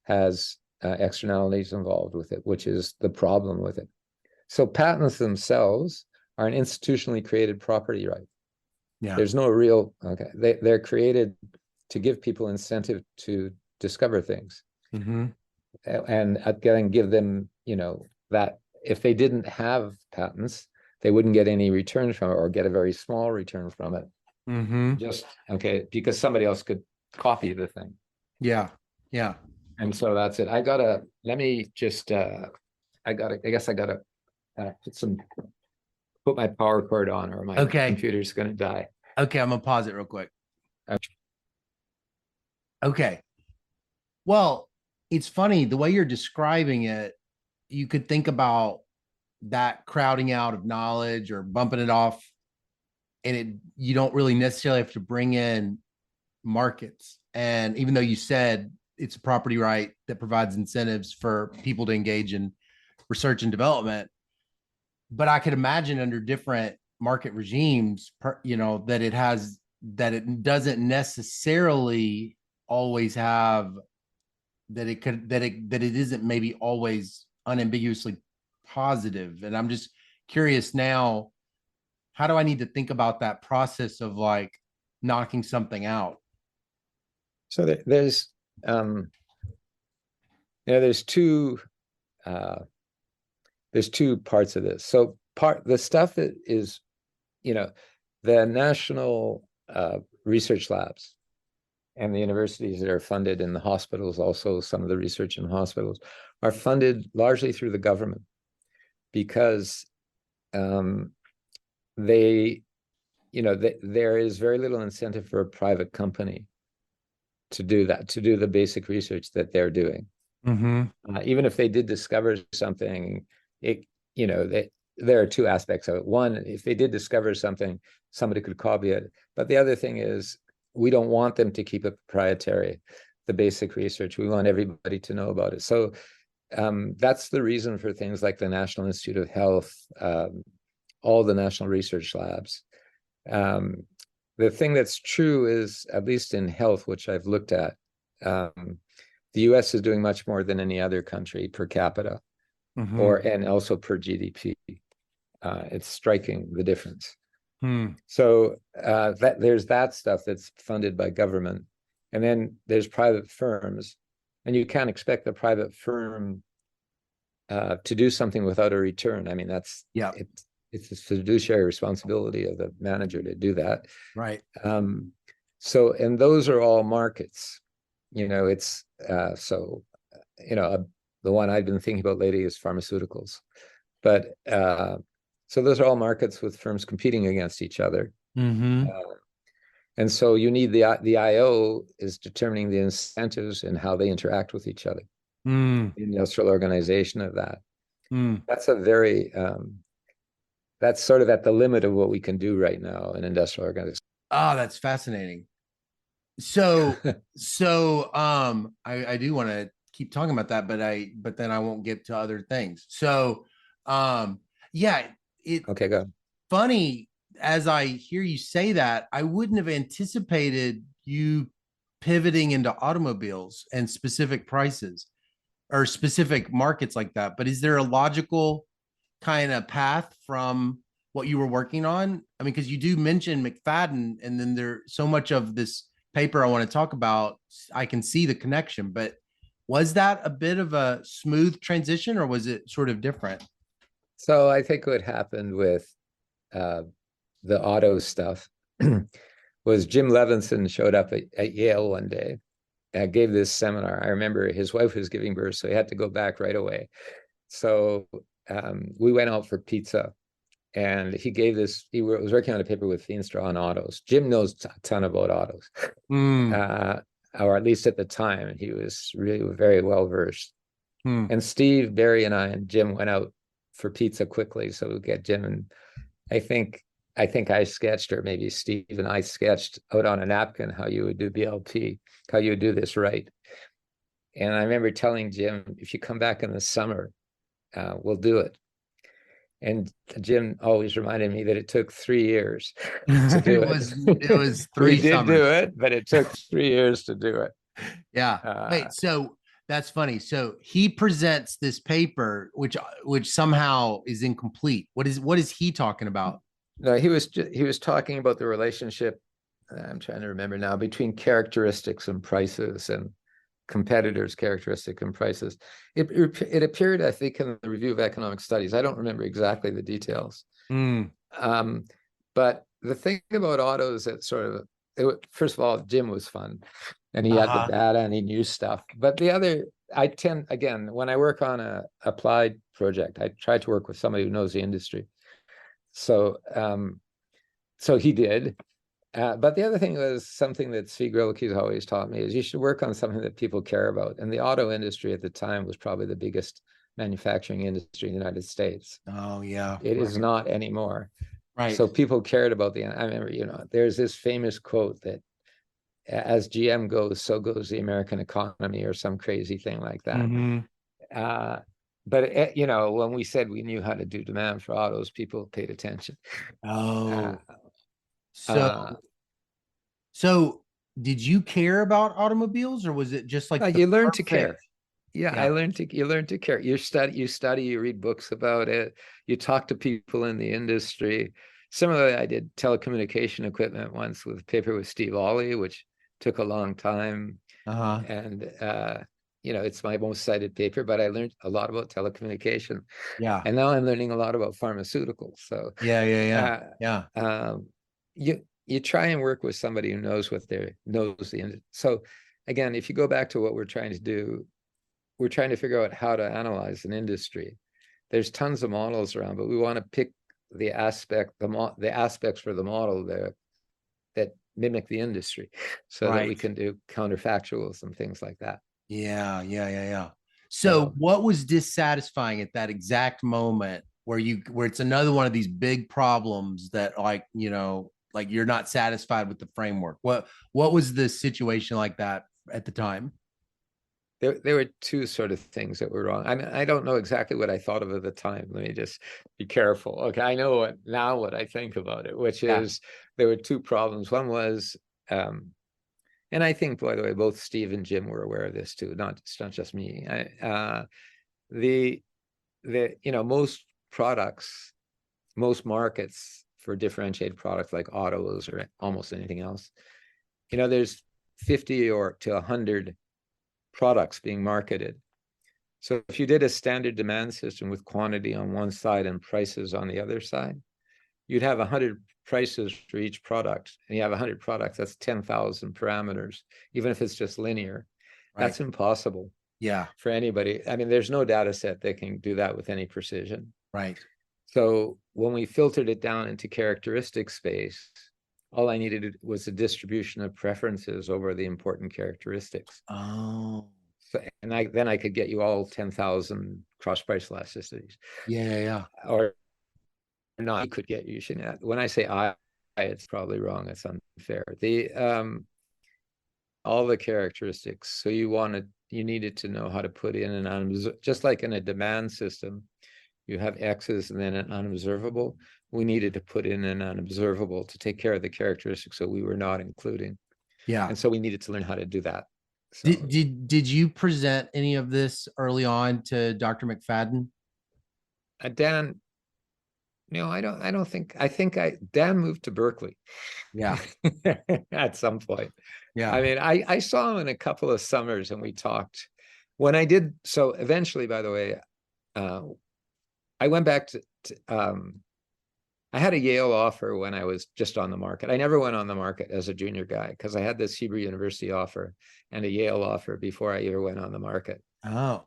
Speaker 2: has externalities involved with it, which is the problem with it. So patents themselves are an institutionally created property right.
Speaker 1: Yeah.
Speaker 2: There's no real, they're created to give people incentive to discover things.
Speaker 1: Mm-hmm.
Speaker 2: And again, give them, that if they didn't have patents, they wouldn't get any return from it, or get a very small return from it.
Speaker 1: Mm-hmm.
Speaker 2: Because somebody else could copy the thing.
Speaker 1: Yeah. Yeah.
Speaker 2: And so that's it. I guess I gotta put my power cord on, or my computer's gonna die.
Speaker 1: Okay, I'm gonna pause it real quick. Okay. Well, it's funny the way you're describing it. You could think about that crowding out of knowledge or bumping it off, and you don't really necessarily have to bring in markets. And even though you said it's a property right that provides incentives for people to engage in research and development, but I could imagine under different market regimes, that it doesn't necessarily always have that it isn't maybe always unambiguously positive. And I'm just curious now, how do I need to think about that process of like knocking something out?
Speaker 2: So there's two parts of this. So the stuff that is, the national research labs and the universities that are funded, in the hospitals, also some of the research in hospitals, are funded largely through the government, because there is very little incentive for a private company to do the basic research that they're doing.
Speaker 1: Mm-hmm.
Speaker 2: Even if they did discover something, there are two aspects of it. One, if they did discover something, somebody could copy it. But the other thing is, we don't want them to keep it proprietary, the basic research. We want everybody to know about it. So that's the reason for things like the National Institute of Health, all the national research labs. The thing that's true is, at least in health, which I've looked at, the US is doing much more than any other country per capita, and also per GDP. It's striking, the difference. So there's that stuff that's funded by government. And then there's private firms And you can't expect the private firm to do something without a return. I mean,
Speaker 1: Yeah.
Speaker 2: it's a fiduciary responsibility of the manager to do that.
Speaker 1: Right.
Speaker 2: So, and those are all markets. It's so, the one I've been thinking about lately is pharmaceuticals. But so those are all markets with firms competing against each other.
Speaker 1: Mm-hmm.
Speaker 2: And so you need the IO is determining the incentives and how they interact with each other.
Speaker 1: Mm.
Speaker 2: The industrial organization of that.
Speaker 1: Mm.
Speaker 2: That's a very that's sort of at the limit of what we can do right now in industrial organization.
Speaker 1: Oh, that's fascinating. So, I do want to keep talking about that, but then I won't get to other things. So, yeah, it
Speaker 2: Okay, go.
Speaker 1: funny as I hear you say that, I wouldn't have anticipated you pivoting into automobiles and specific prices or specific markets like that. But is there a logical kind of path from what you were working on? I mean, because you do mention McFadden, and then there so much of this paper I want to talk about, I can see the connection. But was that a bit of a smooth transition, or was it sort of different?
Speaker 2: So I think what happened with uh, the auto stuff was Jim Levinson showed up at Yale one day and gave this seminar. I remember his wife was giving birth, so he had to go back right away. So we went out for pizza, and he gave this. He was working on a paper with Feenstra on autos. Jim knows a ton about autos, or at least at the time, he was really very well versed. And Steve, Barry, and I and Jim went out for pizza quickly, so we get Jim. And I think I sketched, or maybe Steve and I sketched out on a napkin how you would do BLP, how you would do this right. And I remember telling Jim, if you come back in the summer, we'll do it. And Jim always reminded me that it took 3 years to do
Speaker 1: It was
Speaker 2: We
Speaker 1: 3
Speaker 2: did do
Speaker 1: summers.
Speaker 2: it, but it took 3 years to do it.
Speaker 1: Yeah. Wait, so that's funny. So he presents this paper, which somehow is incomplete. What is he talking about?
Speaker 2: No, he was talking about the relationship. I'm trying to remember now, between characteristics and prices, and competitors' characteristic and prices. It appeared, I think, in the Review of Economic Studies. I don't remember exactly the details. But the thing about autos that first of all, Jim was fun, and he had the data and he knew stuff. But the other, again, when I work on a applied project, I try to work with somebody who knows the industry. So, so he did. But the other thing was something that Zvi Griliki's always taught me is you should work on something that people care about. And the auto industry at the time was probably the biggest manufacturing industry in the United States.
Speaker 1: Oh, yeah.
Speaker 2: It is not anymore.
Speaker 1: Right.
Speaker 2: So people cared about I remember, there's this famous quote that as GM goes, so goes the American economy, or some crazy thing like that. But when we said we knew how to do demand for autos, people paid attention.
Speaker 1: Oh. So did you care about automobiles, or was it just like
Speaker 2: you learn to care?
Speaker 1: Yeah,
Speaker 2: you learn to care. You study, you read books about it, you talk to people in the industry. Similarly, I did telecommunication equipment once with a paper with Steve Ollie, which took a long time. And it's my most cited paper, but I learned a lot about telecommunication.
Speaker 1: Yeah.
Speaker 2: And now I'm learning a lot about pharmaceuticals. So you try and work with somebody who knows knows the industry. So again, if you go back to what we're trying to do, we're trying to figure out how to analyze an industry. There's tons of models around, but we want to pick the aspects for the model that mimic the industry, so that we can do counterfactuals and things like that.
Speaker 1: Yeah. So what was dissatisfying at that exact moment where it's another one of these big problems that like you're not satisfied with the framework? What was the situation like that at the time?
Speaker 2: There were two sort of things that were wrong. I mean, I don't know exactly what I thought of at the time. Let me just be careful. Okay, I know what I think about it, which is there were two problems. One was, and I think, by the way, both Steve and Jim were aware of this too. It's not just me. Most products, most markets for differentiated products like autos or almost anything else, there's 50 or to 100 products being marketed. So if you did a standard demand system with quantity on one side and prices on the other side, you'd have 100 prices for each product, and you have 100 products. That's 10,000 parameters, even if it's just linear.
Speaker 1: Right.
Speaker 2: That's impossible.
Speaker 1: Yeah.
Speaker 2: For anybody. I mean, there's no data set that can do that with any precision.
Speaker 1: Right.
Speaker 2: So when we filtered it down into characteristic space, all I needed was a distribution of preferences over the important characteristics.
Speaker 1: Oh.
Speaker 2: So, and then I could get you all 10,000 cross price elasticities.
Speaker 1: Yeah.
Speaker 2: Or not, I could get you. When I say it's probably wrong. It's unfair. All the characteristics. So you needed to know how to put in just like in a demand system, you have X's and then an unobservable. We needed to put in an unobservable to take care of the characteristics that we were not including.
Speaker 1: Yeah.
Speaker 2: And so we needed to learn how to do that. So,
Speaker 1: did you present any of this early on to Dr. McFadden?
Speaker 2: Dan, no, I don't think. Dan moved to Berkeley.
Speaker 1: Yeah.
Speaker 2: At some point.
Speaker 1: Yeah.
Speaker 2: I mean, I saw him in a couple of summers and we talked. When I did, so eventually, by the way, I went back to I had a Yale offer when I was just on the market. I never went on the market as a junior guy because I had this Hebrew University offer and a Yale offer before I ever went on the market.
Speaker 1: Oh.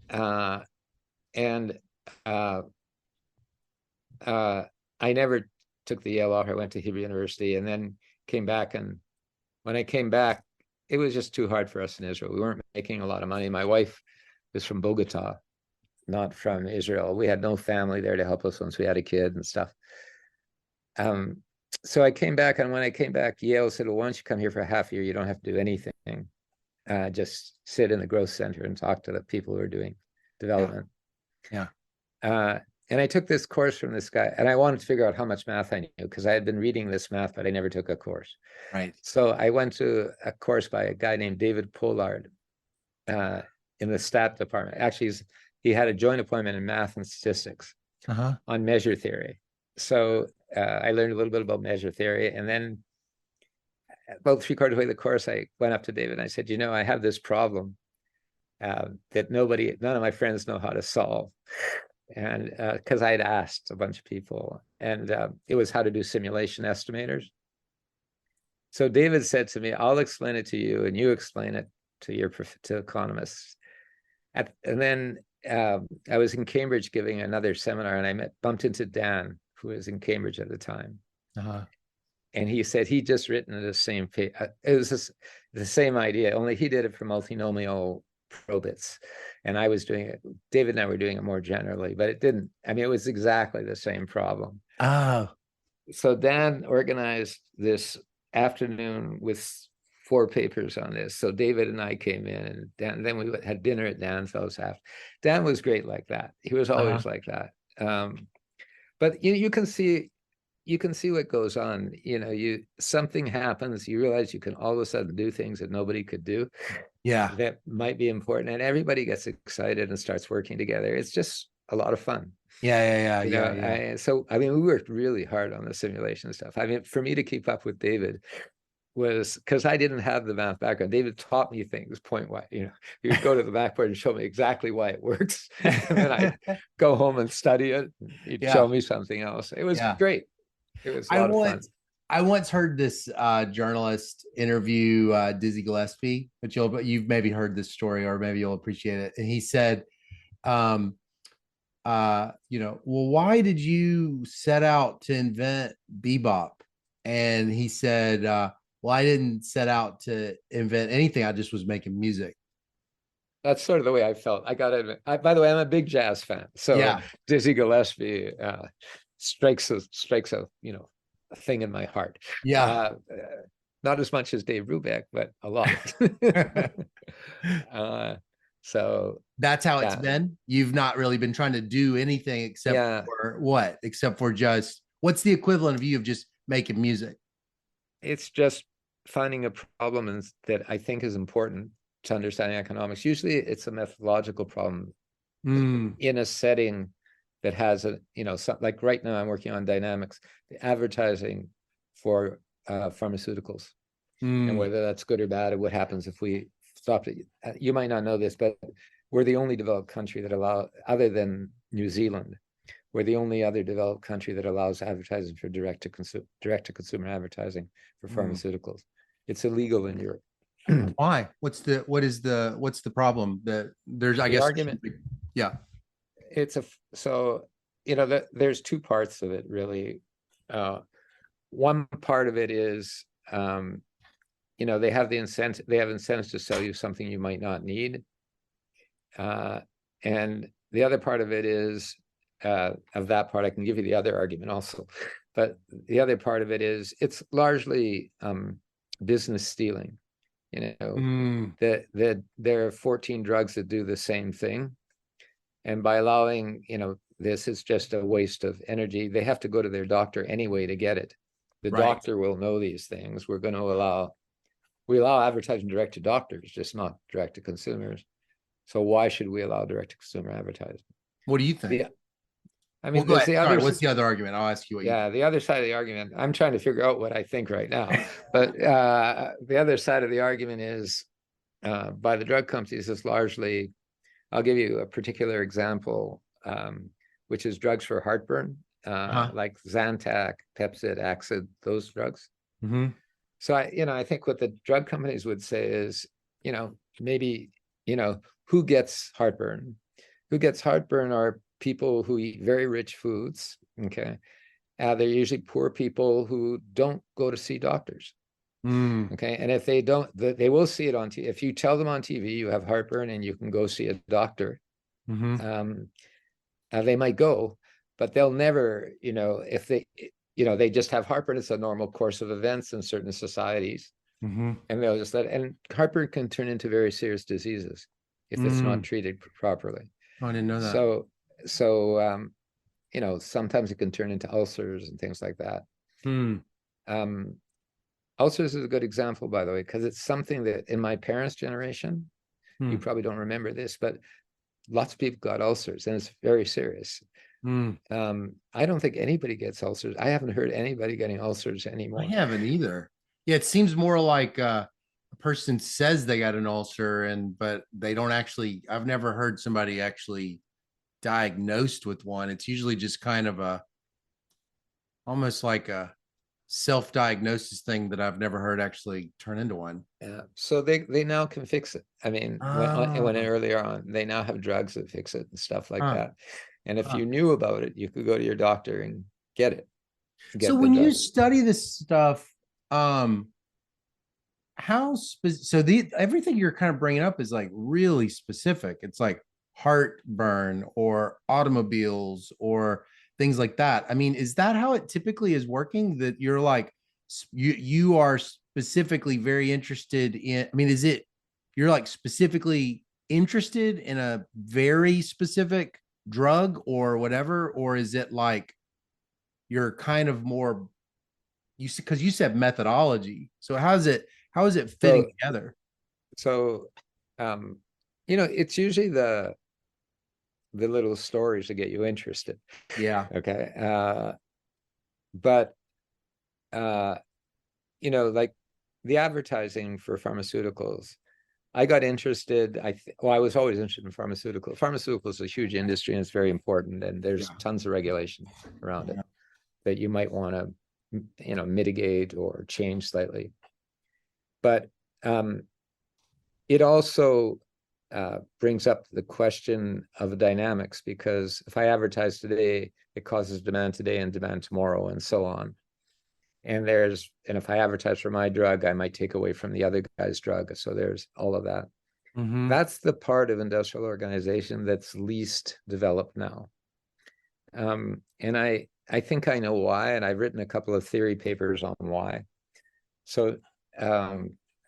Speaker 2: I never took the Yale offer. I went to Hebrew University and then came back. And when I came back, it was just too hard for us in Israel. We weren't making a lot of money. My wife was from Bogota, not from Israel. We had no family there to help us once we had a kid and stuff. So I came back, and when I came back, Yale said, well, why don't you come here for a half year? You don't have to do anything. Just sit in the growth center and talk to the people who are doing development.
Speaker 1: Yeah.
Speaker 2: And I took this course from this guy, and I wanted to figure out how much math I knew because I had been reading this math, but I never took a course.
Speaker 1: Right.
Speaker 2: So I went to a course by a guy named David Pollard in the stat department. Actually, he had a joint appointment in math and statistics on measure theory. So I learned a little bit about measure theory. And then about 3/4 of the way the course, I went up to David and I said, I have this problem that none of my friends know how to solve. And because I had asked a bunch of people, and it was how to do simulation estimators. So David said to me, I'll explain it to you and you explain it to economists. And then I was in Cambridge giving another seminar, and I bumped into Dan, who was in Cambridge at the time. And he said he'd just written the same paper. It was the same idea, only he did it for multinomial probits. And I was doing it, David and I were doing it more generally, but it didn't, it was exactly the same problem.
Speaker 1: Oh.
Speaker 2: So Dan organized this afternoon with 4 papers on this. So David and I came in, and then we had dinner at Dan's house after. Dan was great like that. He was always like that. But you can see what goes on. Something happens, you realize you can all of a sudden do things that nobody could do.
Speaker 1: Yeah.
Speaker 2: That might be important, and everybody gets excited and starts working together. It's just a lot of fun.
Speaker 1: Yeah.
Speaker 2: So we worked really hard on the simulation stuff. For me to keep up with David was because I didn't have the math background. David taught me things point why, he would go to the backboard and show me exactly why it works. And then I'd go home and study it. He'd show me something else. It was great. It was a lot of fun.
Speaker 1: I once heard this journalist interview Dizzy Gillespie, but you've maybe heard this story, or maybe you'll appreciate it. And he said, well, why did you set out to invent bebop? And he said, well, I didn't set out to invent anything. I just was making music.
Speaker 2: That's sort of the way I felt. I got to admit, by the way, I'm a big jazz fan. So Dizzy Gillespie strikes a thing in my heart. Not as much as Dave Brubeck, but a lot. So
Speaker 1: that's how it's been. You've not really been trying to do anything except for what? Except for just, what's the equivalent of you of just making music?
Speaker 2: It's just finding a problem that I think is important to understanding economics. Usually it's a methodological problem in a setting that has like right now I'm working on dynamics, the advertising for pharmaceuticals, and whether that's good or bad, and what happens if we stop it. You might not know this, but we're the only developed country that other than New Zealand, we're the only other developed country that allows advertising for direct to consumer advertising for pharmaceuticals. It's illegal in Europe.
Speaker 1: Why? What's the problem? That there's, I
Speaker 2: The
Speaker 1: guess,
Speaker 2: argument.
Speaker 1: yeah.
Speaker 2: There's two parts of it really. One part of it is, they have incentives to sell you something you might not need. And the other part of it is, of that part, I can give you the other argument also. But the other part of it is, it's largely business stealing. That there are 14 drugs that do the same thing. And by allowing, this is just a waste of energy. They have to go to their doctor anyway to get it. The doctor will know these things. We allow advertising direct to doctors, just not direct to consumers. So why should we allow direct to consumer advertising?
Speaker 1: What do you think?
Speaker 2: There's the other.
Speaker 1: What's the other argument? I'll ask you what you think.
Speaker 2: The other side of the argument, I'm trying to figure out what I think right now. But the other side of the argument is, by the drug companies, is largely, I'll give you a particular example, which is drugs for heartburn, like Zantac, Pepcid, Axid, those drugs. So I think what the drug companies would say is, maybe, who gets heartburn? Who gets heartburn are people who eat very rich foods. Okay. They're usually poor people who don't go to see doctors. Okay. And if they don't, they will see it on TV. If you tell them on TV you have heartburn and you can go see a doctor, they might go, but they'll never, if they just have heartburn, it's a normal course of events in certain societies. And they'll just and heartburn can turn into very serious diseases if it's not treated properly.
Speaker 1: Oh, I didn't know that.
Speaker 2: So sometimes it can turn into ulcers and things like that. Ulcers is a good example, by the way, because it's something that in my parents' generation, you probably don't remember this, but lots of people got ulcers and it's very serious. I don't think anybody gets ulcers. I haven't heard anybody getting ulcers anymore.
Speaker 1: I haven't either. Yeah, it seems more like a person says they got an ulcer, but they don't actually. I've never heard somebody actually diagnosed with one. It's usually just kind of almost like a self-diagnosis thing that I've never heard actually turn into one.
Speaker 2: Yeah. So they now can fix it. I mean, when earlier on, they now have drugs that fix it and stuff like that. And if you knew about it, you could go to your doctor and get it.
Speaker 1: So when you study this stuff, everything you're kind of bringing up is like really specific. It's like heartburn or automobiles or things like that. I mean, is that how it typically is working? That you're like, you are specifically very interested in, I mean, is it, you're like specifically interested in a very specific drug or whatever? Or is it like, you're kind of more, because you said methodology. So how is it fitting together?
Speaker 2: So, it's usually the little stories to get you interested.
Speaker 1: Yeah.
Speaker 2: Okay. But like the advertising for pharmaceuticals, I got interested. I was always interested in pharmaceuticals. Pharmaceuticals is a huge industry and it's very important. And there's tons of regulation around it that you might want to, mitigate or change slightly. But it also brings up the question of dynamics, because if I advertise today, it causes demand today and demand tomorrow and so on. And if I advertise for my drug, I might take away from the other guy's drug. So there's all of that. That's the part of industrial organization that's least developed now. And I think I know why, and I've written a couple of theory papers on why. So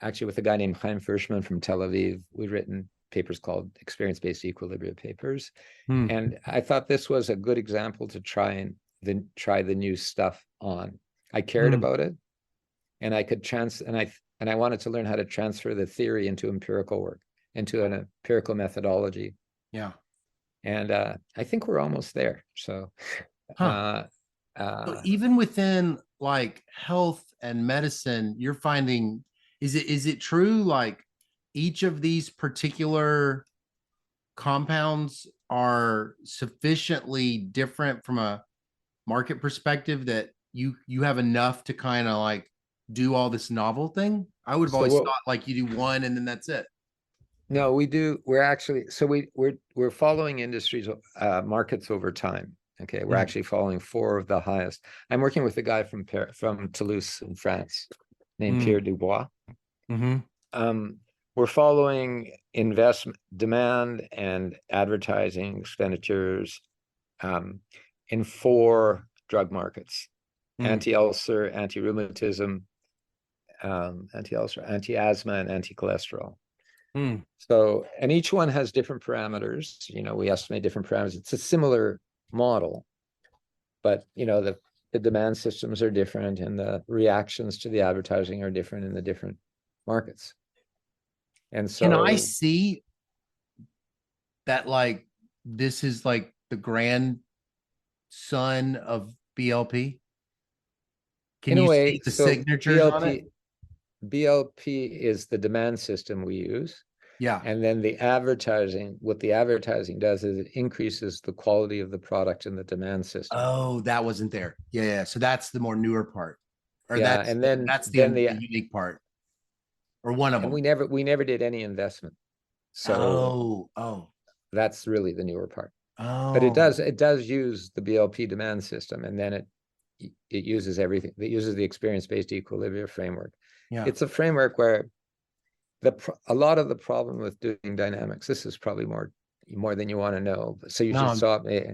Speaker 2: actually with a guy named Chaim Frischman from Tel Aviv, we've written papers called experience-based equilibrium papers. And I thought this was a good example to try the new stuff on. I cared about it, and I could I wanted to learn how to transfer the theory into empirical work, into an empirical methodology.
Speaker 1: Yeah.
Speaker 2: And I think we're almost there. So,
Speaker 1: so even within like health and medicine, you're finding, is it true? Like each of these particular compounds are sufficiently different from a market perspective that you have enough to kind of like do all this novel thing? I would have
Speaker 2: So
Speaker 1: always
Speaker 2: what?
Speaker 1: thought like you do one and then that's it.
Speaker 2: No, we do. We're actually we're following industries markets over time. Okay, we're
Speaker 1: Mm,
Speaker 2: actually following four of the highest. I'm working with a guy from Toulouse in France named
Speaker 1: mm,
Speaker 2: Pierre Dubois.
Speaker 1: mm-hmm,
Speaker 2: Um, we're following investment demand and advertising expenditures um, in four drug markets:
Speaker 1: mm,
Speaker 2: anti-ulcer, anti-rheumatism, anti-ulcer, anti-asthma, and anti-cholesterol.
Speaker 1: mm.
Speaker 2: So, and each one has different parameters. We estimate different parameters. It's a similar model, but the demand systems are different and the reactions to the advertising are different in the different markets. And
Speaker 1: Can I
Speaker 2: so,
Speaker 1: see that like this is like the grandson of BLP? Can
Speaker 2: in a
Speaker 1: you
Speaker 2: way,
Speaker 1: see the signatures on it?
Speaker 2: BLP is the demand system we use.
Speaker 1: Yeah.
Speaker 2: And then what the advertising does is it increases the quality of the product in the demand system.
Speaker 1: Oh, that wasn't there. Yeah, yeah. So that's the more newer part, or
Speaker 2: Yeah, and then
Speaker 1: that's
Speaker 2: then
Speaker 1: the unique part, or one of
Speaker 2: and
Speaker 1: them.
Speaker 2: we never did any investment. So
Speaker 1: Oh, oh,
Speaker 2: that's really the newer part. But
Speaker 1: oh.
Speaker 2: it does use the BLP demand system, and then it uses everything. It uses the experience-based equilibrium framework.
Speaker 1: Yeah.
Speaker 2: It's a framework where a lot of the problem with doing dynamics, this is probably more than you want to know, so you should
Speaker 1: No.
Speaker 2: stop me.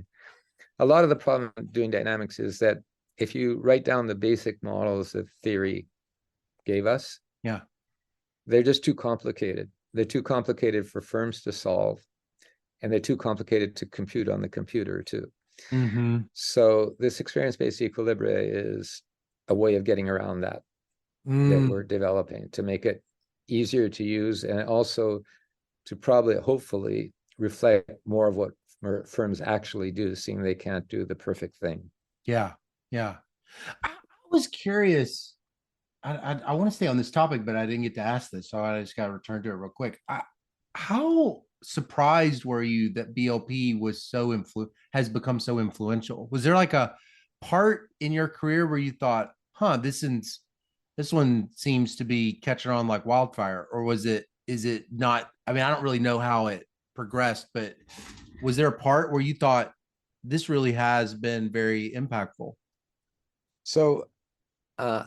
Speaker 2: A lot of the problem with doing dynamics is that if you write down the basic models that theory gave us,
Speaker 1: Yeah.
Speaker 2: they're just too complicated. They're too complicated for firms to solve, and they're too complicated to compute on the computer too.
Speaker 1: Mm-hmm.
Speaker 2: So this experience-based equilibria is a way of getting around that we're
Speaker 1: Mm.
Speaker 2: developing to make it easier to use, and also to probably, hopefully, reflect more of what firms actually do, seeing they can't do the perfect thing.
Speaker 1: Yeah. Yeah. I was curious. I want to stay on this topic, but I didn't get to ask this, so I just got to return to it real quick. How surprised were you that BLP has become so influential? Was there like a part in your career where you thought, "Huh, this one seems to be catching on like wildfire," or is it not? I mean, I don't really know how it progressed, but was there a part where you thought this really has been very impactful?
Speaker 2: So uh,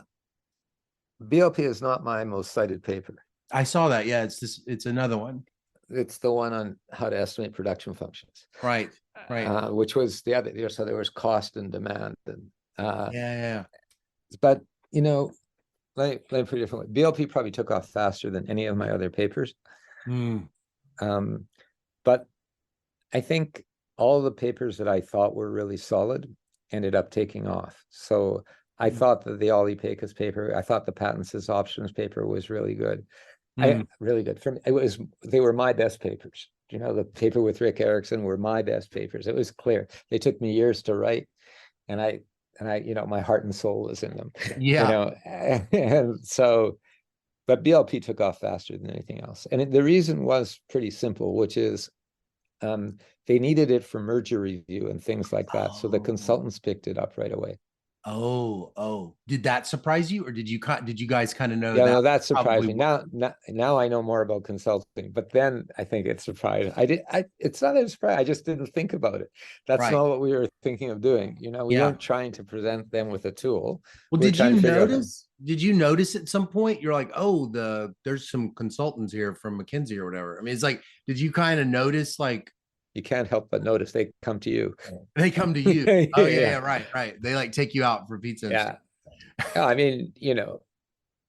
Speaker 2: BLP is not my most cited paper.
Speaker 1: I saw that. Yeah, it's another one.
Speaker 2: It's the one on how to estimate production functions,
Speaker 1: Right. Right.
Speaker 2: which was the other year. So there was cost and demand, and
Speaker 1: Yeah, yeah.
Speaker 2: but let me put it differently. BLP probably took off faster than any of my other papers,
Speaker 1: Mm,
Speaker 2: but I think all the papers that I thought were really solid ended up taking off. So I
Speaker 1: mm,
Speaker 2: thought that the Ollie Pakes paper, I thought the patents options paper was really good.
Speaker 1: mm.
Speaker 2: Really good for me. They were my best papers. The paper with Rick Erickson were my best papers. It was clear. They took me years to write, and my heart and soul was in them.
Speaker 1: Yeah.
Speaker 2: And so, but BLP took off faster than anything else. And the reason was pretty simple, which is they needed it for merger review and things like that. So the
Speaker 1: Oh,
Speaker 2: consultants picked it up right away.
Speaker 1: oh. Did that surprise you, or did you guys kind of know
Speaker 2: Yeah,
Speaker 1: that
Speaker 2: no, that surprised
Speaker 1: probably
Speaker 2: me. Now I know more about consulting, but then I think it's surprised. It's not a surprise. I just didn't think about it. That's
Speaker 1: right?
Speaker 2: not what we were thinking of doing. We
Speaker 1: Yeah.
Speaker 2: weren't trying to present them with a tool.
Speaker 1: Well,
Speaker 2: We were trying to figure out how.
Speaker 1: did you notice at some point you're like, oh, there's some consultants here from McKinsey or whatever. I mean, it's like, did you kind of notice like
Speaker 2: You can't help but notice they come to you.
Speaker 1: they come to you? Oh yeah,
Speaker 2: Yeah,
Speaker 1: yeah, right, right. They like take you out for pizza and stuff.
Speaker 2: yeah. I mean,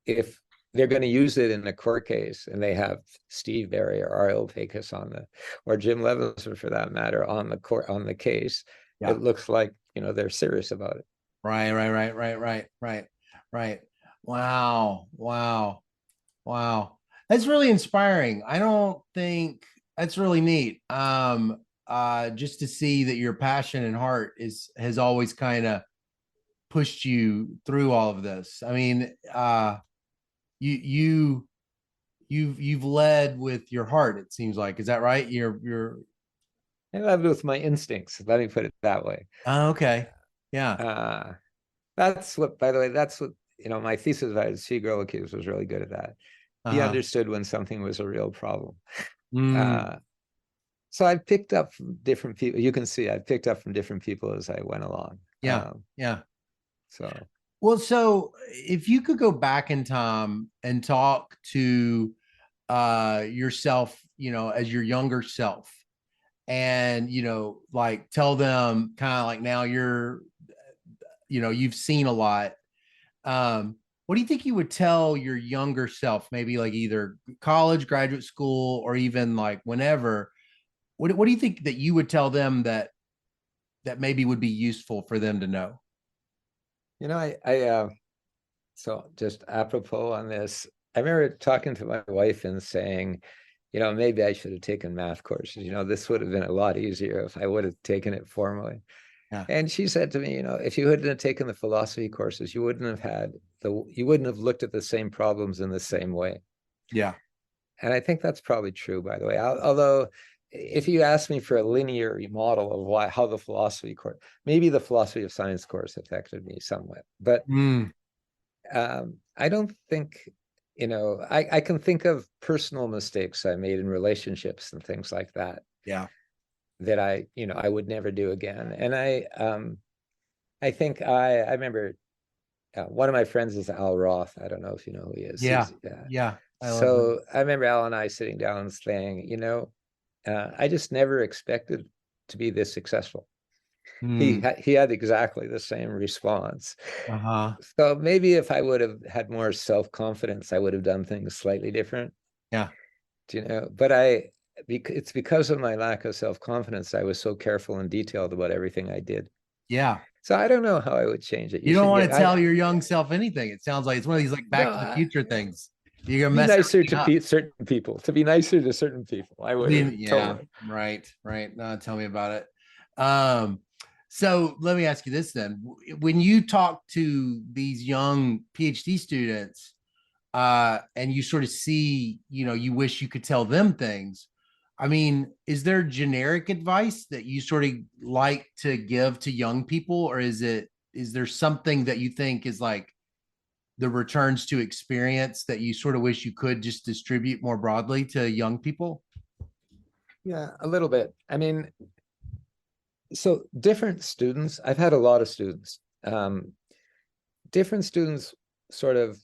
Speaker 2: if they're going to use it in a court case and they have Steve Barry or Ariel Pakes or Jim Levinson for that matter on the case,
Speaker 1: Yeah.
Speaker 2: it looks like they're serious about it.
Speaker 1: Right, right, right, right, right, right, right. Wow, wow, wow. That's really inspiring. I don't think that's really neat. Just to see that your passion and heart has always kind of pushed you through all of this. I mean, you you've led with your heart, it seems like. Is that right? You're
Speaker 2: I led with my instincts. Let me put it that way.
Speaker 1: oh, okay. Yeah.
Speaker 2: Uh, that's what, by the way, that's what, my thesis advisor, C. Grillakis, was really good at that. He
Speaker 1: Uh-huh.
Speaker 2: understood when something was a real problem.
Speaker 1: Mm,
Speaker 2: Uh, so I picked up from different people. You can see I picked up from different people as I went along.
Speaker 1: yeah. Yeah.
Speaker 2: So
Speaker 1: Well, so if you could go back in time and talk to yourself, as your younger self, and like tell them kind of like now you've seen a lot. What do you think you would tell your younger self, maybe like either college, graduate school, or even like whenever? What do you think that you would tell them that maybe would be useful for them to know?
Speaker 2: I so just apropos on this, I remember talking to my wife and saying, maybe I should have taken math courses. This would have been a lot easier if I would have taken it formally.
Speaker 1: Yeah.
Speaker 2: And she said to me, if you hadn't have taken the philosophy courses, you wouldn't have looked at the same problems in the same way.
Speaker 1: Yeah.
Speaker 2: And I think that's probably true, by the way. Although, if you ask me for a linear model of how the philosophy course, maybe the philosophy of science course affected me somewhat, but
Speaker 1: Mm,
Speaker 2: I don't think, I can think of personal mistakes I made in relationships and things like that
Speaker 1: yeah.
Speaker 2: that I would never do again. And I think I remember one of my friends is Al Roth. I don't know if you know who he is.
Speaker 1: Yeah. Yeah. I love that.
Speaker 2: So I remember Al and I sitting down and saying, I just never expected to be this successful. He
Speaker 1: Mm,
Speaker 2: he had exactly the same response.
Speaker 1: uh-huh.
Speaker 2: So maybe if I would have had more self-confidence, I would have done things slightly different.
Speaker 1: Yeah.
Speaker 2: But it's because of my lack of self-confidence, I was so careful and detailed about everything I did.
Speaker 1: Yeah.
Speaker 2: So I don't know how I would change it. You
Speaker 1: You don't
Speaker 2: should
Speaker 1: want
Speaker 2: get,
Speaker 1: to tell your young self anything. It sounds like it's one of these like
Speaker 2: no,
Speaker 1: back to the future things. You're gonna
Speaker 2: be
Speaker 1: mess
Speaker 2: nicer
Speaker 1: everything up.
Speaker 2: to certain people, to be nicer to certain people. I would have
Speaker 1: Yeah,
Speaker 2: totally.
Speaker 1: right, right. No, tell me about it. Um, so let me ask you this then. When you talk to these young PhD students, and you sort of see, you wish you could tell them things. I mean, is there generic advice that you sort of like to give to young people, or is there something that you think is like the returns to experience that you sort of wish you could just distribute more broadly to young people?
Speaker 2: Yeah, a little bit. I mean, so different students, I've had a lot of students. Different students sort of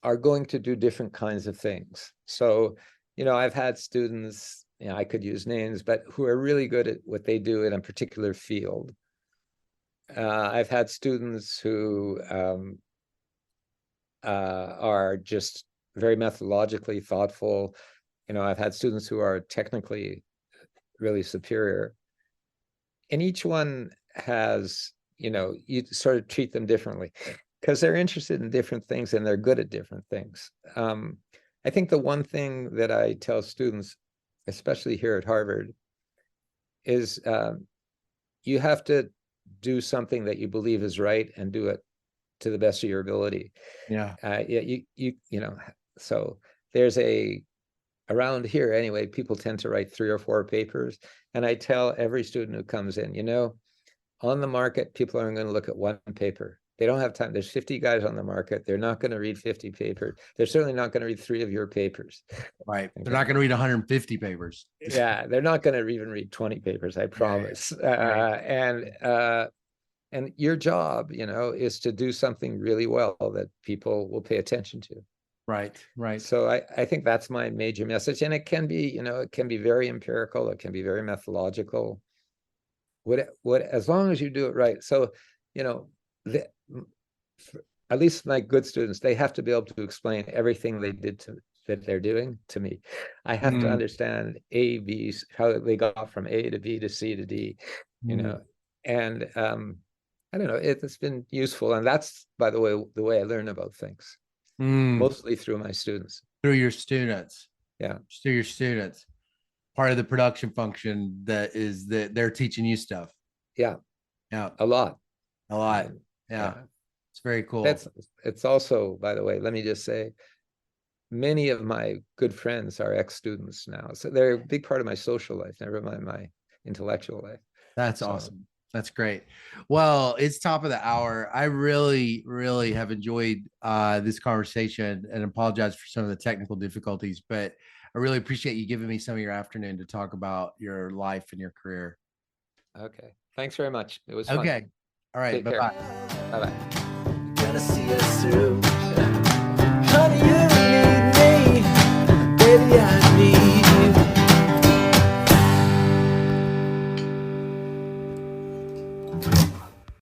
Speaker 2: are going to do different kinds of things. So, I've had students, I could use names, but who are really good at what they do in a particular field. I've had students who are just very methodologically thoughtful. I've had students who are technically really superior. And each one has, you sort of treat them differently because they're interested in different things and they're good at different things. I think the one thing that I tell students, especially here at Harvard, is you have to do something that you believe is right and do it to the best of your ability.
Speaker 1: Yeah.
Speaker 2: So there's around here anyway, people tend to write 3 or 4 papers. And I tell every student who comes in, on the market, people aren't going to look at one paper. They don't have time. There's 50 guys on the market. They're not going to read 50 papers. They're certainly not going to read 3 of your papers.
Speaker 1: Right. They're
Speaker 2: Okay.
Speaker 1: not going to read 150 papers.
Speaker 2: Yeah, they're not going to even read 20 papers, I promise. And your job, is to do something really well that people will pay attention to.
Speaker 1: Right. Right.
Speaker 2: So I think that's my major message. And it can be, it can be very empirical. It can be very methodological. As long as you do it right. So, you know, the, at least my good students, they have to be able to explain everything that they're doing to me. I have to understand A, B, how they got from A to B to C to D, and I don't know, it's been useful. And that's, by the way I learn about things, mostly through my students.
Speaker 1: Through your students.
Speaker 2: Yeah.
Speaker 1: Through your students. Part of the production function that is that they're teaching you stuff.
Speaker 2: Yeah.
Speaker 1: Yeah.
Speaker 2: A lot.
Speaker 1: A lot. Yeah. It's very cool.
Speaker 2: It's also, by the way, let me just say, many of my good friends are ex-students now. So they're a big part of my social life, never mind my intellectual life.
Speaker 1: That's
Speaker 2: So,
Speaker 1: awesome. That's great. Well, it's top of the hour. I really, really have enjoyed this conversation and apologize for some of the technical difficulties, but I really appreciate you giving me some of your afternoon to talk about your life and your career.
Speaker 2: okay. Thanks very much. It was fun.
Speaker 1: Okay. All right.
Speaker 2: Take care.
Speaker 1: Bye-bye.
Speaker 2: Bye-bye.
Speaker 3: Gonna see us through.